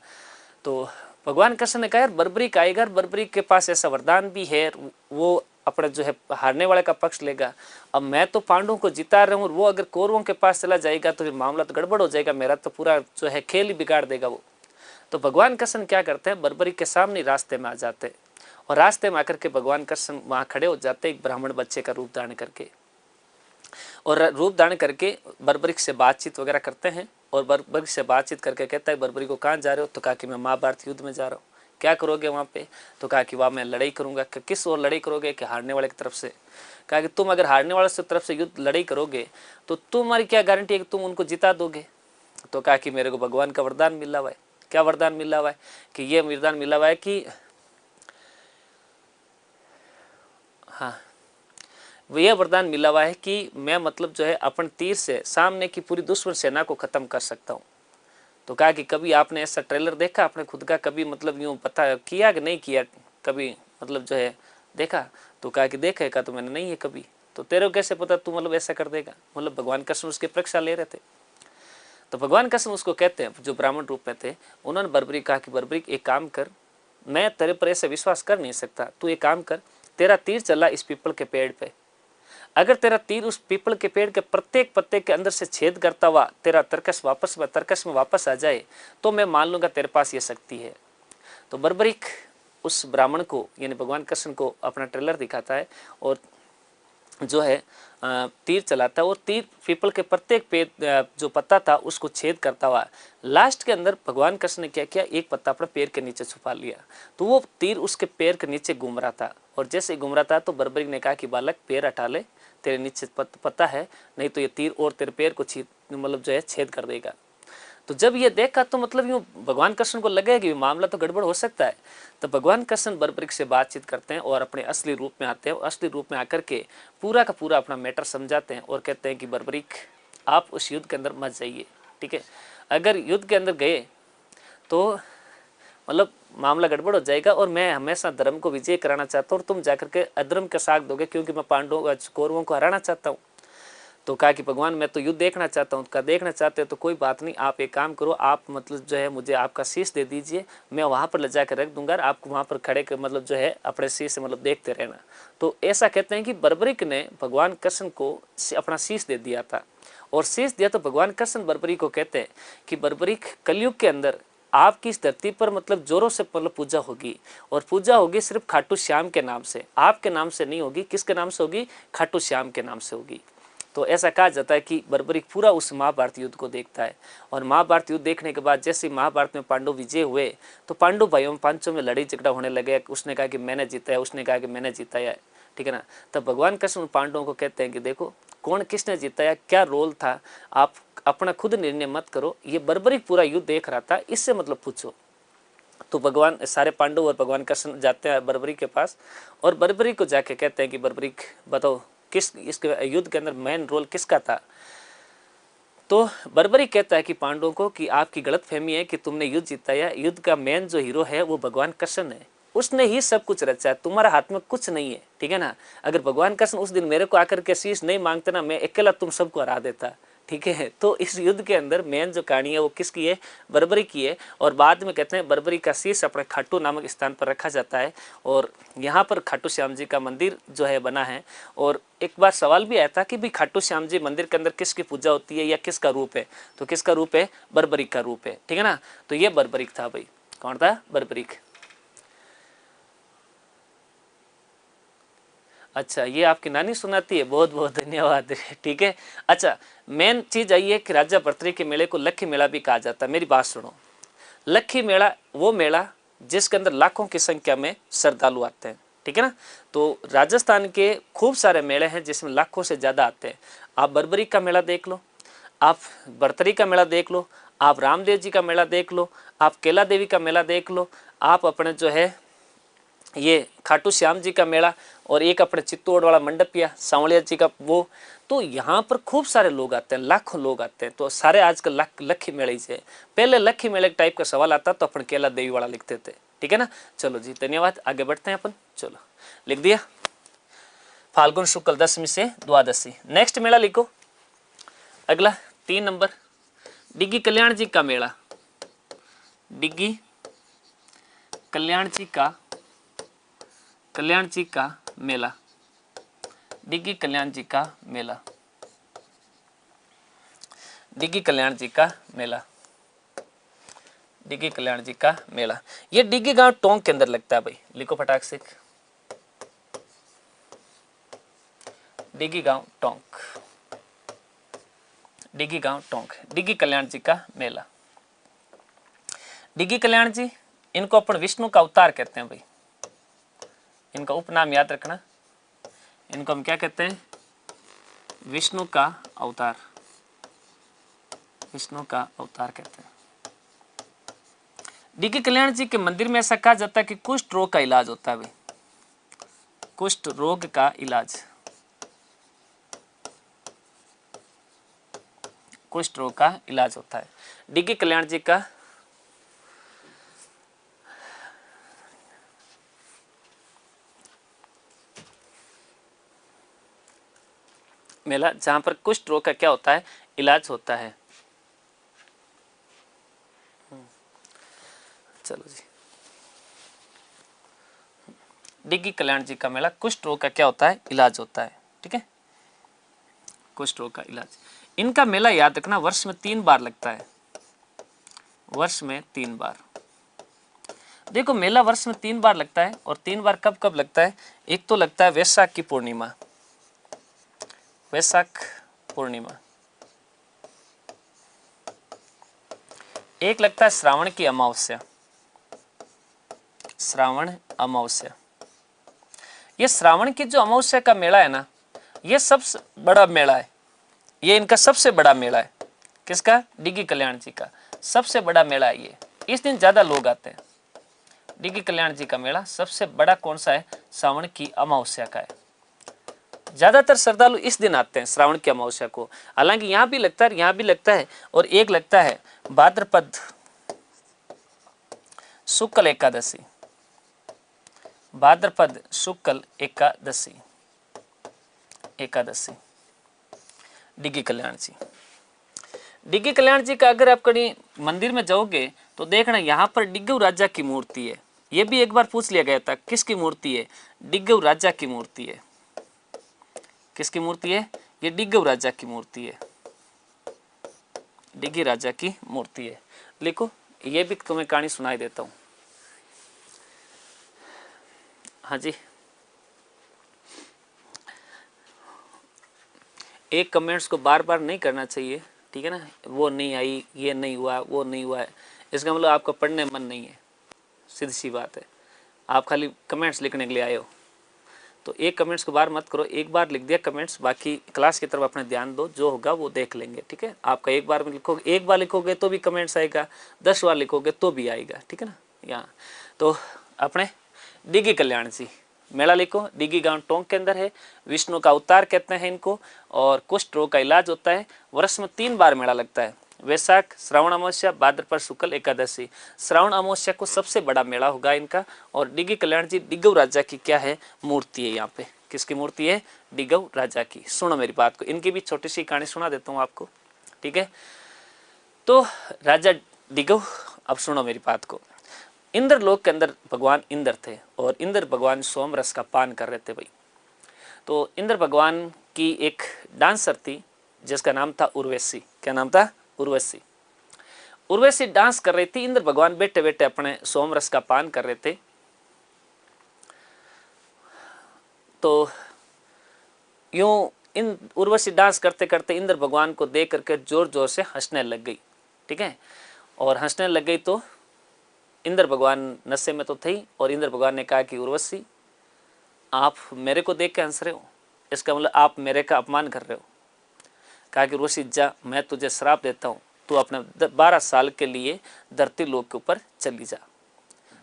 तो भगवान कृष्ण ने कहा यार बर्बरिक आएगा, बर्बरिक के पास ऐसा वरदान भी है, वो अपने जो है हारने वाले का पक्ष लेगा। अब मैं तो पांडवों को जिता रहा हूँ और वो अगर कौरवों के पास चला जाएगा तो फिर मामला तो गड़बड़ हो जाएगा, मेरा तो पूरा जो है खेल ही बिगाड़ देगा वो। तो भगवान कृष्ण क्या करते हैं, बर्बरी के सामने रास्ते में आ जाते और रास्ते में आकर के भगवान कृष्ण वहाँ खड़े हो जाते एक ब्राह्मण बच्चे का रूप धारण करके, और रूप धारण करके बर्बरिक से बातचीत वगैरह करते हैं। और बर्बरिक से बातचीत करके कहता है बर्बरी को कहाँ जा रहे हो, तो कहा कि मैं महाभारत युद्ध में जा रहा हूँ। क्या करोगे वहाँ पे, तो कहा कि वहाँ मैं लड़ाई करूँगा। किस ओर लड़ाई करोगे, कि हारने वाले की तरफ से। कहा कि तुम अगर हारने वाले की तरफ से युद्ध लड़ाई करोगे तो तुम्हारी क्या गारंटी है कि तुम उनको जिता दोगे। तो कहा कि मेरे को भगवान का वरदान मिला हुआ है। क्या वरदान मिला हुआ है, कि ये वरदान मिला हुआ है कि हाँ, यह वरदान मिला हुआ है कि मैं मतलब जो है अपन तीर से सामने की पूरी दुश्मन सेना को खत्म कर सकता हूँ। तो कहा कि कभी आपने ऐसा ट्रेलर देखा आपने खुद का, कभी मतलब यूँ पता किया कि नहीं किया, कभी मतलब जो है देखा। तो कहा कि देखा तो मैंने नहीं है कभी। तो तेरे को कैसे पता तू मतलब ऐसा कर देगा, मतलब भगवान कृष्ण उसके परीक्षा ले रहे थे। तो भगवान कृष्ण उसको कहते हैं, जो ब्राह्मण रूप में थे, उन्होंने बर्बरी कहा कि बर्बरी एक काम कर, मैं तेरे पर ऐसे विश्वास कर नहीं सकता, तू एक काम कर, तेरा तीर चला इस पीपल के पेड़ पे, अगर तेरा तीर उस पीपल के पेड़ के प्रत्येक पत्ते के अंदर से छेद करता हुआ तेरा तर्कस में वापस आ जाए तो मैं मान लूंगा तेरे पास ये शक्ति है। तो बर्बरिक उस ब्राह्मण को यानी भगवान कृष्ण को अपना ट्रेलर दिखाता है और जो है तीर चलाता है और तीर पीपल के प्रत्येक पेड़ जो पत्ता था उसको छेद करता हुआ लास्ट के अंदर भगवान कृष्ण ने क्या किया, एक पत्ता अपने पैर के नीचे छुपा लिया। तो वो तीर उसके पैर के नीचे घूम रहा था और जैसे घूम रहा था तो बर्बरिक ने कहा कि बालक पैर हटा ले, तेरे नीचे पत्ता है, नहीं तो ये तीर और तेरे पैर को मतलब जो है छेद कर देगा। तो जब ये देखा तो मतलब यूँ भगवान कृष्ण को लगे कि मामला तो गड़बड़ हो सकता है। तो भगवान कृष्ण बर्बरिक से बातचीत करते हैं और अपने असली रूप में आते हैं और असली रूप में आकर के पूरा का पूरा अपना मैटर समझाते हैं और कहते हैं कि बर्बरिक आप उस युद्ध के अंदर मत जाइए, ठीक है। अगर युद्ध के अंदर गए तो मतलब मामला गड़बड़ हो जाएगा और मैं हमेशा धर्म को विजय कराना चाहता हूँ और तुम जाकर के अधर्म का साथ दोगे, क्योंकि मैं पांडवों कौरवों को हराना चाहता हूँ। तो कहा कि भगवान मैं तो युद्ध देखना चाहता हूँ। कहा देखना चाहते हो तो कोई बात नहीं, आप एक काम करो, आप मतलब जो है मुझे आपका शीश दे दीजिए, मैं वहाँ पर ले जाकर रख दूंगा, आपको वहाँ पर खड़े कर मतलब जो है अपने शीश से मतलब देखते रहना। तो ऐसा कहते हैं कि बर्बरिक ने भगवान कृष्ण को अपना शीश दे दिया था और शीश दिया। तो भगवान कृष्ण बर्बरिक को कहते हैं कि बर्बरिक कलयुग के अंदर आपकी इस धरती पर मतलब जोरों से मतलब पूजा होगी और पूजा होगी सिर्फ खाटू श्याम के नाम से, आपके नाम से नहीं होगी। किसके नाम से होगी, खाटू श्याम के नाम से होगी। तो ऐसा कहा जाता है कि बर्बरिक पूरा उस महाभारत युद्ध को देखता है और महाभारत युद्ध देखने के बाद जैसे महाभारत में पांडव विजय हुए तो पांडव भाइयों पांचों में लड़ाई झगड़ा होने लगे। उसने कहा कि मैंने जीता है, उसने कहा कि मैंने जीताया, ठीक है ना। तब भगवान कृष्ण पांडवों को कहते हैं कि देखो कौन किसने जीताया, क्या रोल था, आप अपना खुद निर्णय मत करो, ये बर्बरिक पूरा युद्ध देख रहा था, इससे मतलब पूछो। तो भगवान सारे पांडव और भगवान कृष्ण जाते हैं बर्बरिक के पास और बर्बरिक को जाके कहते हैं कि बर्बरिक बताओ किस इसके युद्ध के अंदर मेन रोल किसका था। तो बर्बरिक कहता है कि पांडवों को कि आपकी गलतफहमी है कि तुमने युद्ध जिताया, युद्ध का मेन जो हीरो है वो भगवान कृष्ण है, उसने ही सब कुछ रचा है, तुम्हारा हाथ में कुछ नहीं है, ठीक है ना। अगर भगवान कृष्ण उस दिन मेरे को आकर के शीश नहीं मांगते ना, मैं अकेला तुम सबको हरा देता, ठीक है। तो इस युद्ध के अंदर मेन जो कहानी है वो किसकी है, बर्बरिक की है। और बाद में कहते हैं बर्बरिक का शीश अपने खाटू नामक स्थान पर रखा जाता है और यहाँ पर खाटू श्याम जी का मंदिर जो है बना है। और एक बार सवाल भी आया था कि भाई खाटू श्याम जी मंदिर के अंदर किसकी पूजा होती है या किसका रूप है, तो किसका रूप है, बर्बरिक का रूप है, ठीक है ना। तो ये बर्बरिक था भाई, कौन था, बर्बरिक। अच्छा ये आपकी नानी सुनाती है, बहुत बहुत धन्यवाद, ठीक है। अच्छा मेन चीज आई है कि राजा भर्तृहरि के मेले को लक्खी मेला भी कहा जाता है। मेरी बात सुनो, लक्खी मेला वो मेला जिसके अंदर लाखों की संख्या में श्रद्धालु आते हैं, ठीक है ना। तो राजस्थान के खूब सारे मेले हैं जिसमें लाखों से ज्यादा आते हैं। आप बर्बरिक का मेला देख लो, आप भर्तृहरि का मेला देख लो, आप रामदेव जी का मेला देख लो, आप केला देवी का मेला देख लो, आप अपने जो है ये खाटू श्याम जी का मेला और एक अपने चित्तौड़ वाला मंडपिया सांवलिया जी का वो। तो यहाँ पर खूब सारे लोग आते हैं, लाखों लोग आते हैं। तो सारे आजकल लक्खी मेले ही से, पहले लक्खी मेले टाइप का सवाल आता तो अपन केला देवी वाला लिखते थे, ठीक है ना। चलो जी धन्यवाद, आगे बढ़ते हैं अपन। चलो लिख दिया, फाल्गुन शुक्ल दशमी से द्वादशी। नेक्स्ट मेला लिखो, अगला 3 नंबर, डिग्गी कल्याण जी का मेला, डिग्गी कल्याण जी का मेला, डिग्गी कल्याण जी का मेला, डिग्गी कल्याण जी का मेला, डिग्गी कल्याण जी का मेला। ये डिग्गी गांव टोंक के अंदर लगता है भाई, लिखो फटाक से, डिग्गी गांव टोंक, डिग्गी गांव टोंक, डिग्गी कल्याण जी का मेला। डिग्गी कल्याण जी, इनको अपन विष्णु का अवतार कहते हैं भाई, इनका उपनाम याद रखना, इनको हम क्या कहते हैं, विष्णु का अवतार, विष्णु का अवतार कहते हैं। डिग्गी कल्याण जी के मंदिर में ऐसा कहा जाता है कि कुष्ठ रोग का इलाज होता है भाई, कुष्ठ रोग का इलाज, कुष्ठ रोग का इलाज होता है। डिग्गी कल्याण जी का मेला, जहां पर कुष्ठ रोग का क्या होता है, इलाज होता है। चलो जी, डिग्गी कल्याण जी का मेला, कुष्ठ रोग का क्या होता है, इलाज होता है। ठीक है, कुष्ठ रोग का इलाज। इनका मेला याद रखना वर्ष में 3 बार लगता है, वर्ष में 3 बार। देखो मेला वर्ष में 3 बार लगता है, और 3 बार कब कब लगता है, एक तो लगता है वैशाख की पूर्णिमा, वैशाख पूर्णिमा, एक लगता है श्रावण की अमावस्या, श्रावण अमावस्या। ये श्रावण की जो अमावस्या का मेला है ना, ये सबसे बड़ा मेला है, ये इनका सबसे बड़ा मेला है। किसका, डिग्गी कल्याण जी का सबसे बड़ा मेला है ये, इस दिन ज्यादा लोग आते हैं। डिग्गी कल्याण जी का मेला सबसे बड़ा कौन सा है, श्रावण की अमावस्या का है, ज्यादातर श्रद्धालु इस दिन आते हैं, श्रावण की अमावस्या को। हालांकि यहाँ भी लगता है, यहाँ भी लगता है, और एक लगता है भाद्रपद शुक्ल एकादशी, भाद्रपद शुक्ल एकादशी, एकादशी। डिग्गी कल्याण जी, डिग्गी कल्याण जी का अगर आप कहीं मंदिर में जाओगे तो देखना यहाँ पर डिग्गू राजा की मूर्ति है। ये भी एक बार पूछ लिया गया था, किसकी मूर्ति है, डिग्गू राजा की मूर्ति है। किसकी मूर्ति है, ये डिग्गू राजा की मूर्ति है, डिग्गी राजा की मूर्ति है। लिखो, ये भी तुम्हें कहानी सुनाई देता हूं। हाँ जी, एक कमेंट्स को बार बार नहीं करना चाहिए, ठीक है ना, वो नहीं आई, ये नहीं हुआ, वो नहीं हुआ है, इसका मतलब आपका पढ़ने मन नहीं है, सीधी सी बात है। आप खाली कमेंट्स लिखने के लिए आए हो, तो एक कमेंट्स को बार मत करो, एक बार लिख दिया कमेंट्स, बाकी क्लास की तरफ अपने ध्यान दो, जो होगा वो देख लेंगे। ठीक है, आपका एक बार में लिखोगे, एक बार लिखोगे तो भी कमेंट्स आएगा, 10 बार लिखोगे तो भी आएगा। ठीक है ना, यहाँ तो अपने डिग्गी कल्याण जी मेला लिखो, डिग्गी गांव टोंक के अंदर है, विष्णु का अवतार कहते हैं इनको, और कुष्ठ रोग का इलाज होता है। वर्ष में 3 बार मेला लगता है, वैशाख, श्रावण अमावस्या, भाद्रपद शुक्ल एकादशी। श्रावण अमावस्या को सबसे बड़ा मेला होगा इनका। और डिग्गी कल्याण जी डिग्गू राजा की क्या है, मूर्ति है यहाँ पे। किसकी मूर्ति है, डिग्गू राजा की। सुनो मेरी बात को, इनकी भी छोटी सी कहानी सुना देता हूँ आपको, ठीक है। तो राजा डिग्गू, अब सुनो मेरी बात को। इंद्र लोक के अंदर भगवान इंद्र थे, और इंद्र भगवान सोम रस का पान कर रहे थे भाई। तो इंद्र भगवान की एक डांसर थी जिसका नाम था उर्वशी। क्या नाम था, उर्वशी। उर्वशी डांस कर रही थी, इंद्र भगवान बैठे बैठे अपने सोम रस का पान कर रहे थे। तो यूं इन उर्वशी डांस करते करते इंद्र भगवान को देख करके जोर जोर से हंसने लग गई, ठीक है। और हंसने लग गई तो इंद्र भगवान नशे में तो थे, और इंद्र भगवान ने कहा कि उर्वशी, आप मेरे को देख के हंस रहे हो, इसका मतलब आप मेरे का अपमान कर रहे हो। कहा कि उर्वशी जा, मैं तुझे श्राप देता हूँ, तू अपने 12 साल के लिए धरती लोक के ऊपर चली जा।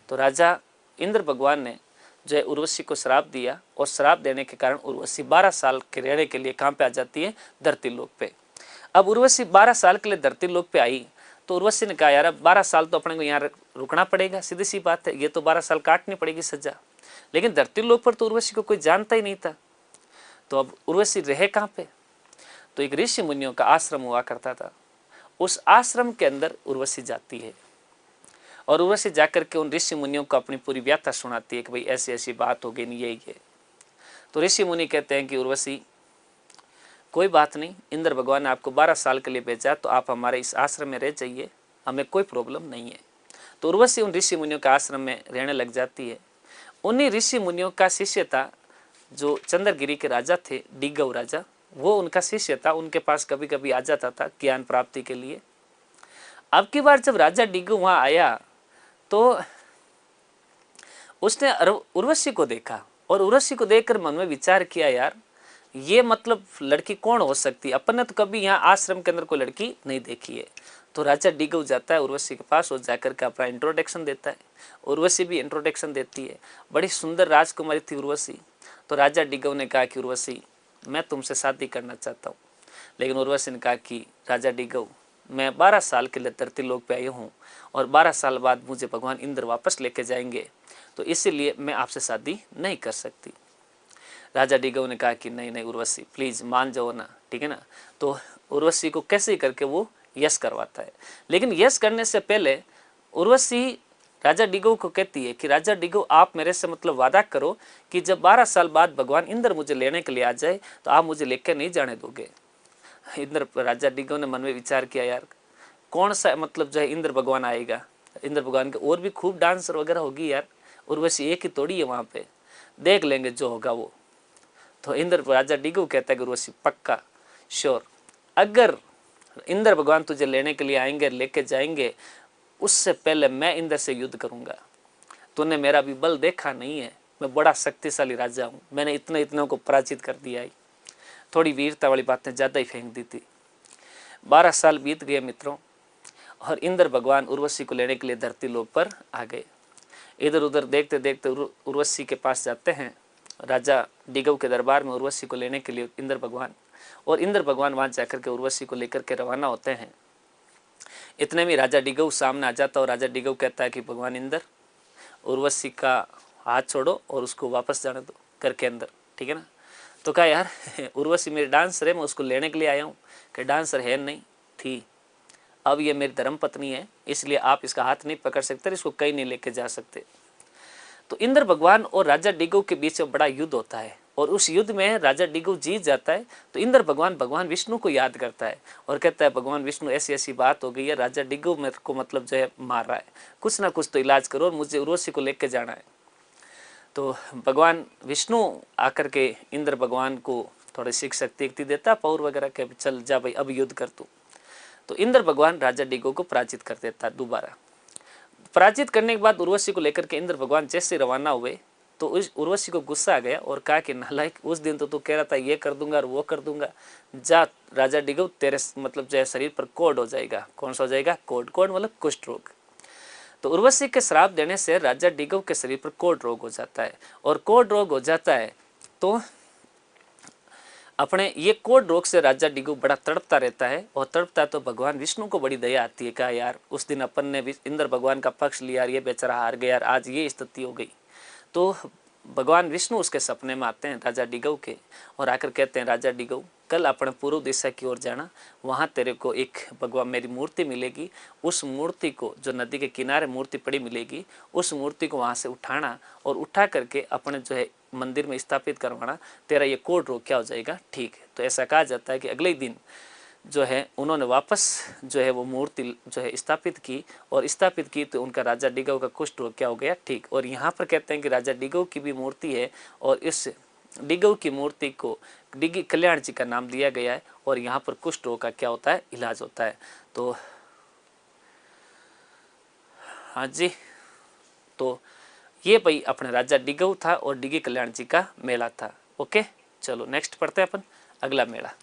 तो राजा इंद्र भगवान ने जो है उर्वशी को श्राप दिया, और श्राप देने के कारण उर्वशी 12 साल के रहने के लिए कहाँ पे आ जाती है, धरती लोक पे। अब उर्वशी 12 साल के लिए धरती लोक पे आई, तो उर्वशी ने कहा यार 12 साल तो अपने को यहाँ रुकना पड़ेगा, सीधी सी बात है, ये तो 12 साल काटनी पड़ेगी सजा। लेकिन धरती लोक पर तो उर्वशी को कोई जानता ही नहीं था, तो अब उर्वशी रहे कहाँ पे। तो एक ऋषि मुनियों का आश्रम हुआ करता था, उस आश्रम के अंदर उर्वशी जाती है, और उर्वशी जाकर के उन ऋषि मुनियों को अपनी पूरी व्याख्या सुनाती है कि भाई ऐसी ऐसी बात हो गई, नहीं ये। तो ऋषि मुनि कहते हैं कि उर्वशी कोई बात नहीं, इंद्र भगवान ने आपको 12 साल के लिए भेजा तो आप हमारे इस आश्रम में रह जाइए, हमें कोई प्रॉब्लम नहीं है। तो उर्वशी उन ऋषि मुनियों के आश्रम में रहने लग जाती है। उन्हीं ऋषि मुनियों का शिष्य था जो चंद्रगिरी के राजा थे, डिगव राजा, वो उनका शिष्य था। उनके पास कभी कभी आ जाता था ज्ञान प्राप्ति के लिए। अब की बार जब राजा डिगव वहाँ आया तो उसने उर्वशी को देखा और उर्वशी को देखकर मन में विचार किया, यार ये मतलब लड़की कौन हो सकती है, अपन ने तो कभी यहाँ आश्रम के अंदर कोई लड़की नहीं देखी है। तो राजा डिगव जाता है उर्वशी के पास और जाकर के अपना इंट्रोडक्शन देता है। उर्वशी भी इंट्रोडक्शन देती है। बड़ी सुंदर राजकुमारी थी उर्वशी। तो राजा डिगव ने कहा कि उर्वशी मैं तुमसे शादी करना चाहता हूँ। लेकिन उर्वशी ने कहा कि राजा डिगव मैं 12 साल के लिए धरती लोक पे आई हूँ और 12 साल बाद मुझे भगवान इंद्र वापस लेके जाएंगे, तो इसीलिए मैं आपसे शादी नहीं कर सकती। राजा डिगव ने कहा कि नहीं नहीं उर्वशी प्लीज़ मान जाओ ना, ठीक है ना। तो उर्वशी को कैसे ही करके वो यश करवाता है। लेकिन यश करने से पहले उर्वशी राजा डिगव को कहती है कि राजा डिगव आप मेरे से मतलब वादा करो कि जब 12 साल बाद भगवान इंद्र मुझे लेने के लिए आ जाए तो आप मुझे लेकर नहीं जाने दोगे। इंद्र राजा डिगव ने मन में विचार किया, यार कौन सा मतलब जो है इंद्र भगवान आएगा, इंद्र भगवान के और भी खूब डांसर वगैरह होगी यार, उर्वशी एक ही तोड़ी है वहाँ पे, देख लेंगे जो होगा वो। तो इंद्र राजा डिगव कहता है कि उर्वशी पक्का श्योर, अगर इंद्र भगवान तुझे लेने के लिए आएंगे लेके जाएंगे उससे पहले मैं इंद्र से युद्ध करूंगा। तूने मेरा भी बल देखा नहीं है, मैं बड़ा शक्तिशाली राजा हूँ, मैंने इतने को पराजित कर दिया है। थोड़ी वीरता वाली बातें ज़्यादा ही फेंक दी थी। 12 साल बीत गए मित्रों और इंद्र भगवान उर्वशी को लेने के लिए धरती लोक पर आ गए। इधर उधर देखते देखते उर्वशी के पास जाते हैं राजा डिगव के दरबार में उर्वशी को लेने के लिए इंद्र भगवान, और इंद्र भगवान वहाँ जाकर के उर्वशी को लेकर के रवाना होते हैं। इतने में राजा डिगव सामने आ जाता और राजा डिगव कहता है कि भगवान इंद्र उर्वशी का हाथ छोड़ो और उसको वापस जाने दो घर के अंदर, ठीक है ना। तो कहा यार उर्वशी मेरी डांसर है, मैं उसको लेने के लिए आया हूँ। कि डांसर है नहीं थी, अब ये मेरी धर्म पत्नी है, इसलिए आप इसका हाथ नहीं पकड़ सकते, इसको कहीं नहीं लेके जा सकते। तो इंद्र भगवान और राजा डिगव के बीच में बड़ा युद्ध होता है और उस युद्ध में राजा डिगव जीत जाता है। तो इंद्र भगवान विष्णु को याद करता है और कहता है भगवान विष्णु ऐसी ऐसी बात हो गई है, राजा डिगव मेरे को मतलब जो है मार रहा है, कुछ ना कुछ तो इलाज करो और मुझे उर्वशी को लेके जाना है। तो भगवान विष्णु आकर के इंद्र भगवान को थोड़ी शिख शक्ति देता, पौर वगैरह के चल जा भाई अब युद्ध कर तू। तो इंद्र भगवान राजा डिगव को पराजित कर देता दोबारा। पराजित करने के बाद उर्वशी को लेकर के इंद्र भगवान जैसे रवाना हुए तो उस उर्वशी को गुस्सा आ गया और कहा कि नालायक उस दिन तो तू कह रहा था ये कर दूंगा और वो कर दूंगा, जा राजा डिगव तेरे मतलब जो है शरीर पर कोढ़ हो जाएगा। कौन सा हो जाएगा? कोढ़। कोढ़ मतलब कुष्ठ रोग। तो उर्वशी के श्राप देने से राजा डिगव के शरीर पर कोढ़ रोग हो जाता है और कोढ़ रोग हो जाता है तो अपने ये कोढ़ रोग से राजा डिगव बड़ा तड़पता रहता है और तड़पता है तो भगवान विष्णु को बड़ी दया आती है। कहा यार उस दिन अपन ने इंद्र भगवान का पक्ष लिया, ये बेचारा हार गया यार, आज ये स्थिति हो गई। तो भगवान विष्णु उसके सपने में आते हैं राजा डिगव के और आकर कहते हैं राजा डिगव कल अपने पूर्व दिशा की ओर जाना, वहाँ तेरे को एक भगवान मेरी मूर्ति मिलेगी, उस मूर्ति को जो नदी के किनारे मूर्ति पड़ी मिलेगी उस मूर्ति को वहाँ से उठाना और उठा करके अपने जो है मंदिर में स्थापित करवाना, तेरा ये कोढ़ रोग क्या हो जाएगा ठीक है। तो ऐसा कहा जाता है कि अगले दिन जो है उन्होंने वापस जो है वो मूर्ति जो है स्थापित की और स्थापित की तो उनका राजा डिगव का कुष्ठ रोग क्या हो गया ठीक। और यहाँ पर कहते हैं कि राजा डिगव की भी मूर्ति है और इस डिगव की मूर्ति को डिगी कल्याण जी का नाम दिया गया है और यहाँ पर कुष्ठ रोग का क्या होता है इलाज होता है। तो हाँ जी, तो ये भाई अपने राजा डिगव था और डिगी कल्याण जी का मेला था। ओके चलो नेक्स्ट पढ़ते हैं अपन अगला मेला।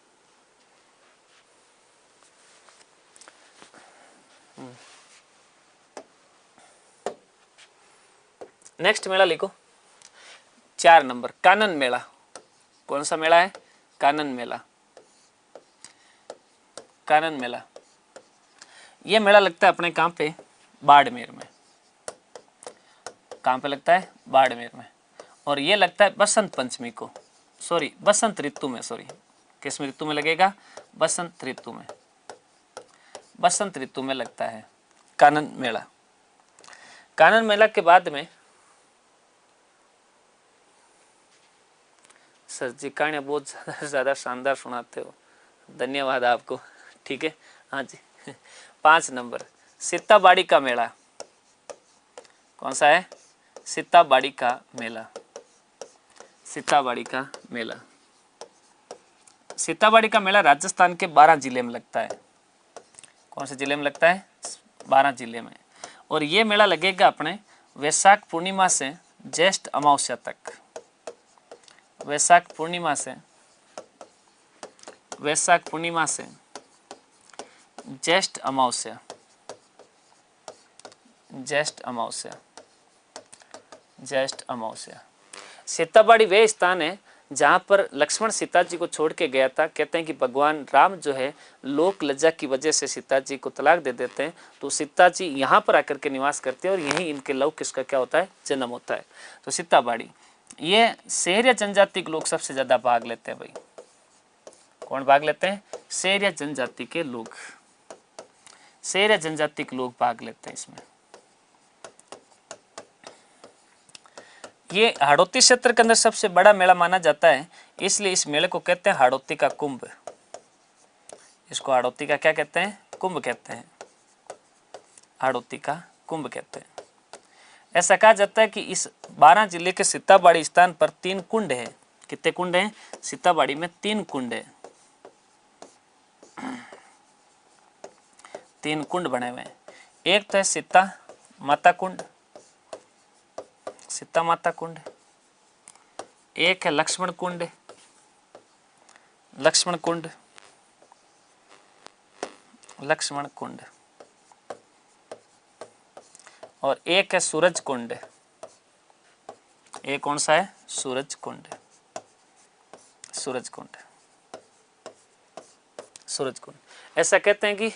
नेक्स्ट मेला लिखो 4 नंबर कानन मेला। कौन सा मेला है? कानन मेला। कानन मेला ये मेला लगता है अपने कहाँ पे? बाड़मेर में। कहाँ पे लगता है? बाड़मेर में। और ये लगता है बसंत पंचमी को, सॉरी बसंत ऋतु में, सॉरी किस ऋतु में लगेगा? बसंत ऋतु में। बसंत ऋतु में लगता है कानन मेला। कानन मेला के बाद में सर जी कहानियाँ बहुत ज़्यादा शानदार सुनाते हो, धन्यवाद आपको। ठीक है, हाँ जी। 5 नंबर, सीताबाड़ी का मेला कौन सा है? सीताबाड़ी का मेला, सीताबाड़ी का मेला। सीताबाड़ी का मेला राजस्थान के 12 जिले में लगता है। कौन से जिले में लगता है? 12 जिले में। और ये मेला लगेगा अपने वैशाख पूर्णिमा से ज्येष्ठ अमावस्या तक। वैशाख पूर्णिमा से ज्येष्ठ अमावस्या, ज्येष्ठ अमावस्या। सीताबाड़ी वे स्थान है जहाँ पर लक्ष्मण सीता जी को छोड़ के गया था। कहते हैं कि भगवान राम जो है लोक लज्जा की वजह से सीता जी को तलाक दे देते हैं, तो सीता जी यहाँ पर आकर के निवास करते हैं और यहीं इनके लव किस का क्या होता है? जन्म होता है। तो सीताबाड़ी, ये शहर या जनजाति के लोग सबसे ज्यादा भाग लेते हैं भाई। कौन भाग लेते हैं? शहर या जनजाति के लोग, शहर या जनजाति के लोग भाग लेते हैं इसमें। ये हाड़ौती क्षेत्र के अंदर सबसे बड़ा मेला माना जाता है, इसलिए इस मेले को कहते हैं हाड़ौती का कुंभ। इसको हाड़ौती का क्या कहते हैं? कुंभ कहते हैं। हाड़ौती का कुंभ कहते हैं। ऐसा कहा जाता है कि इस 12 जिले के सीताबाड़ी स्थान पर 3 कुंड है। कितने कुंड हैं? सीताबाड़ी में 3 कुंड है। 3 कुंड बने हुए हैं। एक तो है सीता माता कुंड, सीता माता कुंड। एक है लक्ष्मण कुंड, लक्ष्मण कुंड, लक्ष्मण कुंड। और एक है सूरज कुंड। एक कौन सा है? सूरज कुंड, सूरज कुंड, सूरज कुंड। ऐसा कहते हैं कि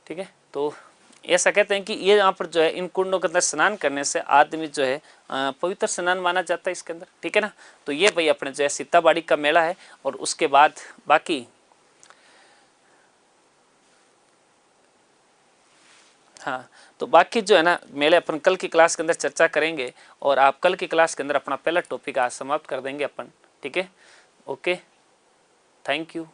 ठीक है, तो ऐसा कहते हैं कि ये यहाँ पर जो है इन कुंडों के अंदर स्नान करने से आदमी जो है पवित्र स्नान माना जाता है इसके अंदर। ठीक है ना। तो ये भाई अपने जो है सीताबाड़ी का मेला है। और उसके बाद बाकी हाँ, तो बाकी जो है ना मेले अपन कल की क्लास के अंदर चर्चा करेंगे। और आप कल की क्लास के अंदर अपना पहला टॉपिक आज समाप्त कर देंगे अपन। ठीक है, ओके, थैंक यू।